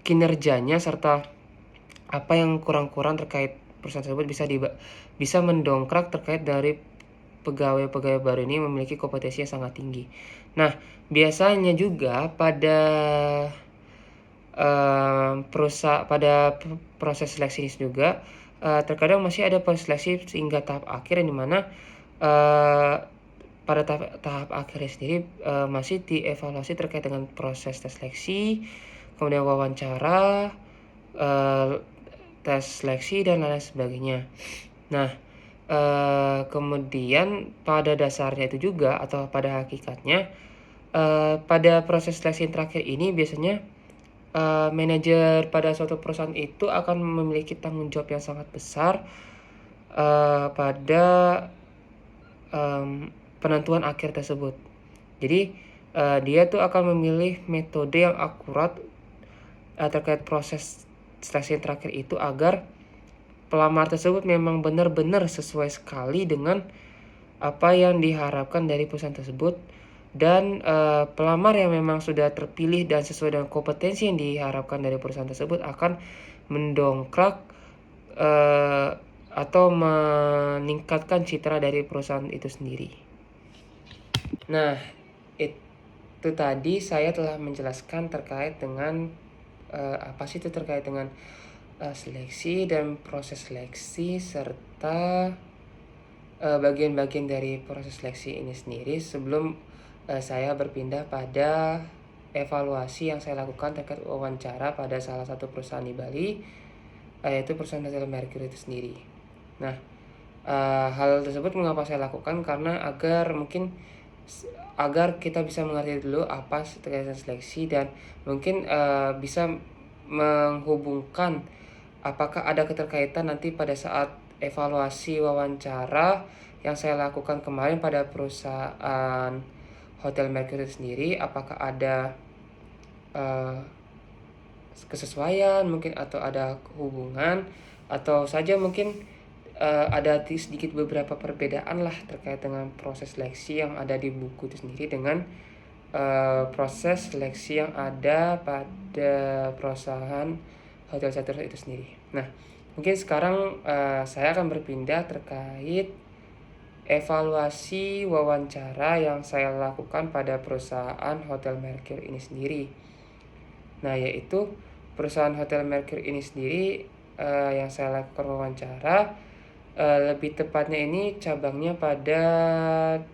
kinerjanya, serta apa yang kurang-kurang terkait perusahaan tersebut bisa mendongkrak terkait dari pegawai-pegawai baru ini memiliki kompetensi yang sangat tinggi. Nah, biasanya juga pada proses seleksi ini juga terkadang masih ada proses seleksi hingga tahap akhir, yang dimana pada tahap akhirnya sendiri masih dievaluasi terkait dengan proses tes seleksi, kemudian wawancara, tes seleksi, dan lain sebagainya. Nah, kemudian pada dasarnya itu juga, atau pada hakikatnya, pada proses seleksi yang terakhir ini biasanya manajer pada suatu perusahaan itu akan memiliki tanggung jawab yang sangat besar pada penentuan akhir tersebut. Jadi dia tuh akan memilih metode yang akurat terkait proses seleksi yang terakhir itu, agar pelamar tersebut memang benar-benar sesuai sekali dengan apa yang diharapkan dari perusahaan tersebut, Dan pelamar yang memang sudah terpilih dan sesuai dengan kompetensi yang diharapkan dari perusahaan tersebut akan mendongkrak atau meningkatkan citra dari perusahaan itu sendiri. Nah, itu tadi saya telah menjelaskan terkait dengan apa sih itu terkait dengan seleksi dan proses seleksi serta bagian-bagian dari proses seleksi ini sendiri sebelum saya berpindah pada evaluasi yang saya lakukan terkait wawancara pada salah satu perusahaan di Bali, yaitu perusahaan Hotel Mercury itu sendiri. Nah, hal tersebut mengapa saya lakukan karena agar kita bisa mengerti dulu apa terkait seleksi dan mungkin bisa menghubungkan apakah ada keterkaitan nanti pada saat evaluasi wawancara yang saya lakukan kemarin pada perusahaan Hotel Mercury sendiri, apakah ada kesesuaian mungkin atau ada hubungan atau saja mungkin ada sedikit beberapa perbedaan lah terkait dengan proses seleksi yang ada di buku itu sendiri dengan proses seleksi yang ada pada perusahaan Hotel Chateau itu sendiri. Nah, mungkin sekarang saya akan berpindah terkait evaluasi wawancara yang saya lakukan pada perusahaan Hotel Mercury ini sendiri. Nah, yaitu perusahaan Hotel Mercury ini sendiri yang saya lakukan wawancara, lebih tepatnya ini cabangnya pada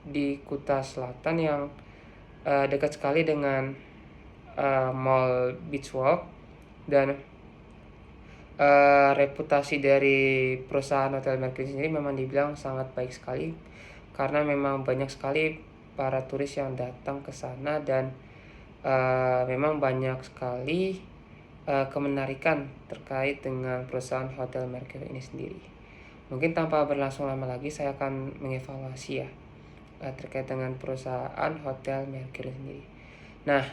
di Kuta Selatan yang dekat sekali dengan Mall Beach Walk, dan reputasi dari perusahaan Hotel Mercury sendiri memang dibilang sangat baik sekali karena memang banyak sekali para turis yang datang ke sana dan memang banyak sekali kemenarikan terkait dengan perusahaan Hotel Mercury ini sendiri. Mungkin tanpa berlangsung lama lagi saya akan mengevaluasi ya terkait dengan perusahaan Hotel Mercury sendiri. Nah,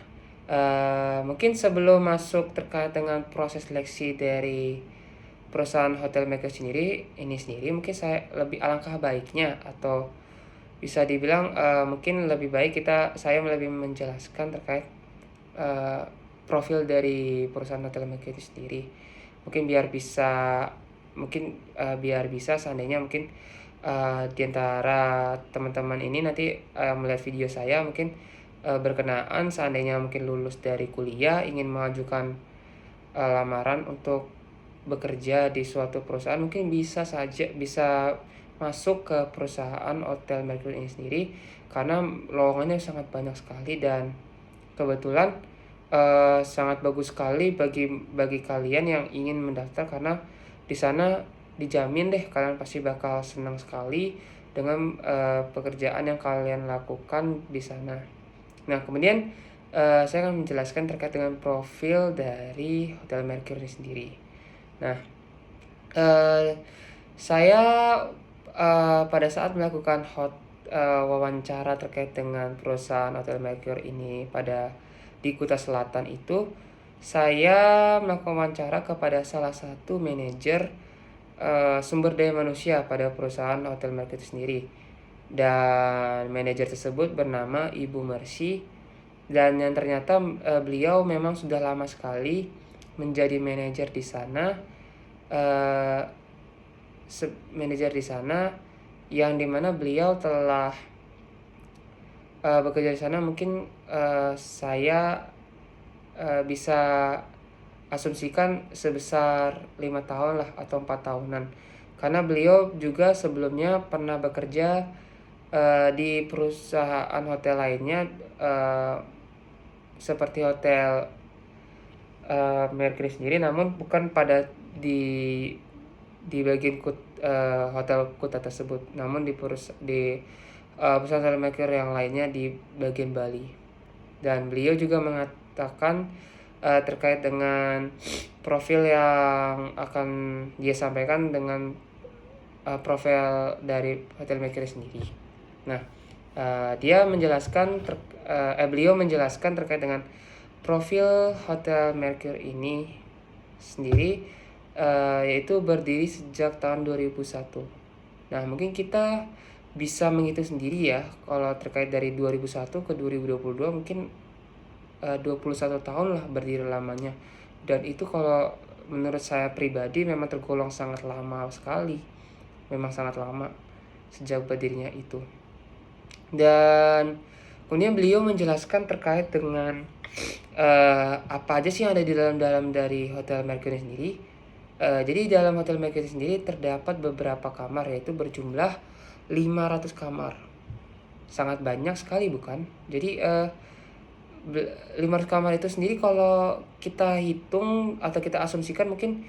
mungkin sebelum masuk terkait dengan proses seleksi dari perusahaan Hotel Mercury sendiri, mungkin saya alangkah baiknya atau bisa dibilang mungkin lebih baik saya lebih menjelaskan terkait profil dari perusahaan Hotel Mercury sendiri. Mungkin biar bisa seandainya mungkin di antara teman-teman ini nanti melihat video saya mungkin berkenaan seandainya mungkin lulus dari kuliah ingin mengajukan lamaran untuk bekerja di suatu perusahaan, mungkin bisa masuk ke perusahaan Hotel Mercury ini sendiri karena lowongannya sangat banyak sekali dan kebetulan sangat bagus sekali bagi kalian yang ingin mendaftar karena di sana dijamin deh kalian pasti bakal senang sekali dengan pekerjaan yang kalian lakukan di sana. Nah, kemudian saya akan menjelaskan terkait dengan profil dari Hotel Mercury sendiri. Nah, saya pada saat melakukan wawancara terkait dengan perusahaan Hotel Mercury ini di Kuta Selatan itu, saya melakukan wawancara kepada salah satu manajer sumber daya manusia pada perusahaan Hotel Mercury sendiri. Dan manajer tersebut bernama Ibu Mercy, dan yang ternyata beliau memang sudah lama sekali menjadi manajer di sana, yang dimana beliau telah bekerja di sana. Mungkin saya bisa asumsikan sebesar 5 tahun lah atau 4 tahunan karena beliau juga sebelumnya pernah bekerja di perusahaan hotel lainnya seperti Hotel Mercury sendiri, namun bukan di bagian Hotel Kuta tersebut, namun di perusahaan Hotel Mercury yang lainnya di bagian Bali. Dan beliau juga mengatakan terkait dengan profil yang akan dia sampaikan dengan profil dari Hotel Mercury sendiri. Nah, beliau menjelaskan terkait dengan profil Hotel Mercury ini sendiri, yaitu berdiri sejak tahun 2001. Nah, mungkin kita bisa menghitung sendiri ya, kalau terkait dari 2001 ke 2022 mungkin 21 tahun lah berdiri lamanya. Dan itu kalau menurut saya pribadi memang tergolong sangat lama sekali. Memang sangat lama sejak berdirinya itu. Dan kemudian beliau menjelaskan terkait dengan apa aja sih yang ada di dalam dari Hotel Mercury sendiri. Jadi dalam Hotel Mercury sendiri terdapat beberapa kamar, yaitu berjumlah 500 kamar. Sangat banyak sekali bukan? Jadi 500 kamar itu sendiri kalau kita hitung atau kita asumsikan mungkin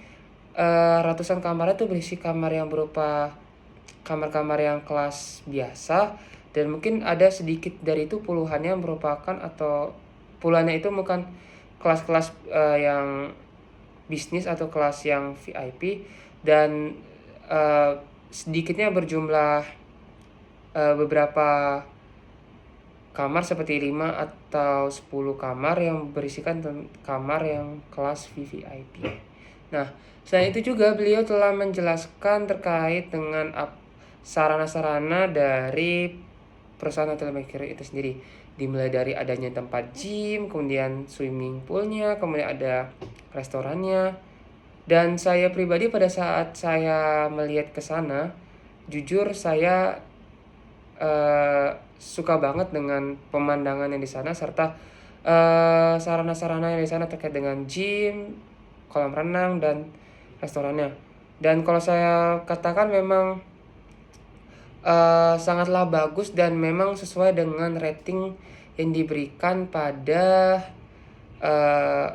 ratusan kamar itu berisi kamar yang berupa kamar-kamar yang kelas biasa, dan mungkin ada sedikit dari itu puluhannya merupakan, atau puluhannya itu bukan kelas-kelas yang bisnis atau kelas yang VIP, dan sedikitnya berjumlah beberapa kamar seperti 5 atau 10 kamar yang berisikan kamar yang kelas VVIP. Nah, selain itu juga beliau telah menjelaskan terkait dengan sarana-sarana dari perusahaan Hotel Mercury itu sendiri. Dimulai dari adanya tempat gym, kemudian swimming poolnya, kemudian ada restorannya. Dan saya pribadi pada saat saya melihat ke sana, jujur saya suka banget dengan pemandangan yang di sana, serta sarana-sarana yang di sana terkait dengan gym, kolam renang, dan restorannya. Dan kalau saya katakan memang sangatlah bagus dan memang sesuai dengan rating yang diberikan pada uh,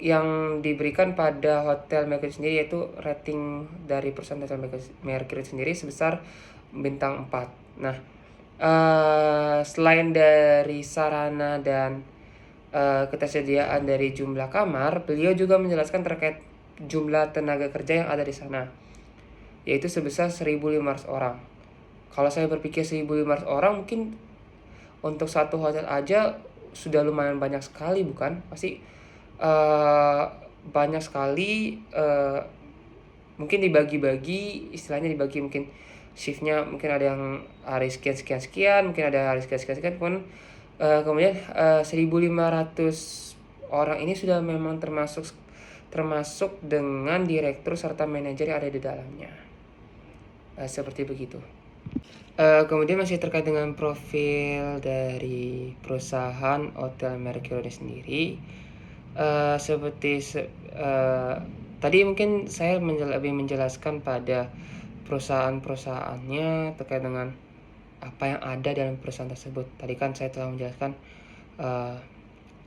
yang diberikan pada Hotel Mercury sendiri, yaitu rating dari perusahaan Hotel Mercury sendiri sebesar bintang 4. Nah, selain dari sarana dan ketersediaan dari jumlah kamar, beliau juga menjelaskan terkait jumlah tenaga kerja yang ada di sana, yaitu sebesar 1.500 orang. Kalau saya berpikir 1.500 orang mungkin untuk satu hotel aja sudah lumayan banyak sekali bukan? Pasti banyak sekali, mungkin dibagi-bagi, istilahnya dibagi, mungkin shiftnya mungkin ada yang hari sekian, mungkin ada hari sekian pun. Kemudian 1.500 orang ini sudah memang termasuk dengan direktur serta manajer yang ada di dalamnya. Seperti begitu. Kemudian masih terkait dengan profil dari perusahaan Hotel Mercury sendiri, tadi mungkin saya lebih menjelaskan pada perusahaan-perusahaannya terkait dengan apa yang ada dalam perusahaan tersebut. Tadi kan saya telah menjelaskan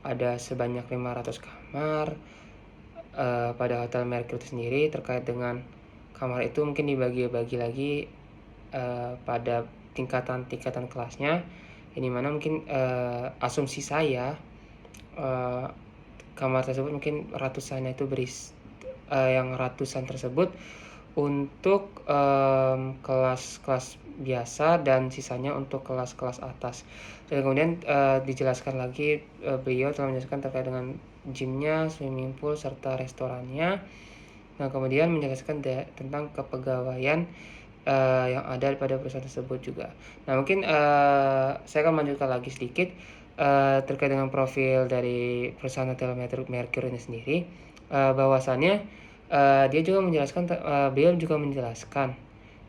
ada sebanyak 500 kamar pada Hotel Mercury sendiri. Terkait dengan kamar itu mungkin dibagi-bagi lagi pada tingkatan kelasnya, ini mana mungkin asumsi saya kamar tersebut mungkin ratusannya itu yang ratusan tersebut untuk kelas-kelas biasa dan sisanya untuk kelas-kelas atas. Dan kemudian dijelaskan lagi, beliau telah menjelaskan terkait dengan gymnya, swimming pool, serta restorannya. Nah, kemudian menjelaskan tentang kepegawaian yang ada pada perusahaan tersebut juga. Nah, mungkin saya akan melanjutkan lagi sedikit terkait dengan profil dari perusahaan Hotel Mercury ini sendiri. Bahwasannya dia juga menjelaskan, beliau juga menjelaskan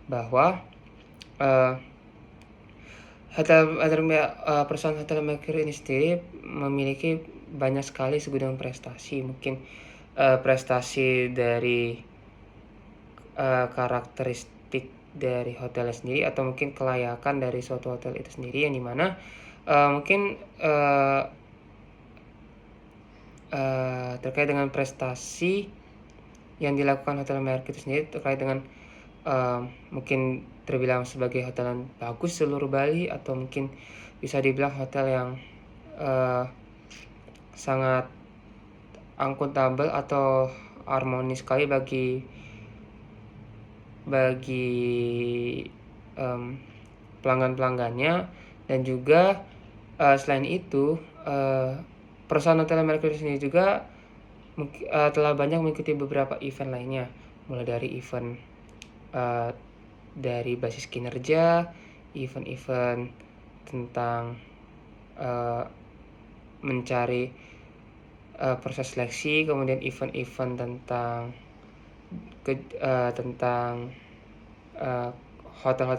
bahwa perusahaan Hotel Mercury ini sendiri memiliki banyak sekali segudang prestasi. Mungkin prestasi dari karakteristik dari hotel sendiri, atau mungkin kelayakan dari suatu hotel itu sendiri, yang dimana mungkin terkait dengan prestasi yang dilakukan Hotel Mercury sendiri terkait dengan mungkin terbilang sebagai hotel yang bagus seluruh Bali, atau mungkin bisa dibilang hotel yang sangat akuntabel atau harmonis sekali bagi pelanggan-pelanggannya. Dan juga selain itu perusahaan Hotel Mercury sendiri juga telah banyak mengikuti beberapa event lainnya, mulai dari event dari basis kinerja, event-event tentang mencari proses seleksi, kemudian event-event tentang hotel-hotel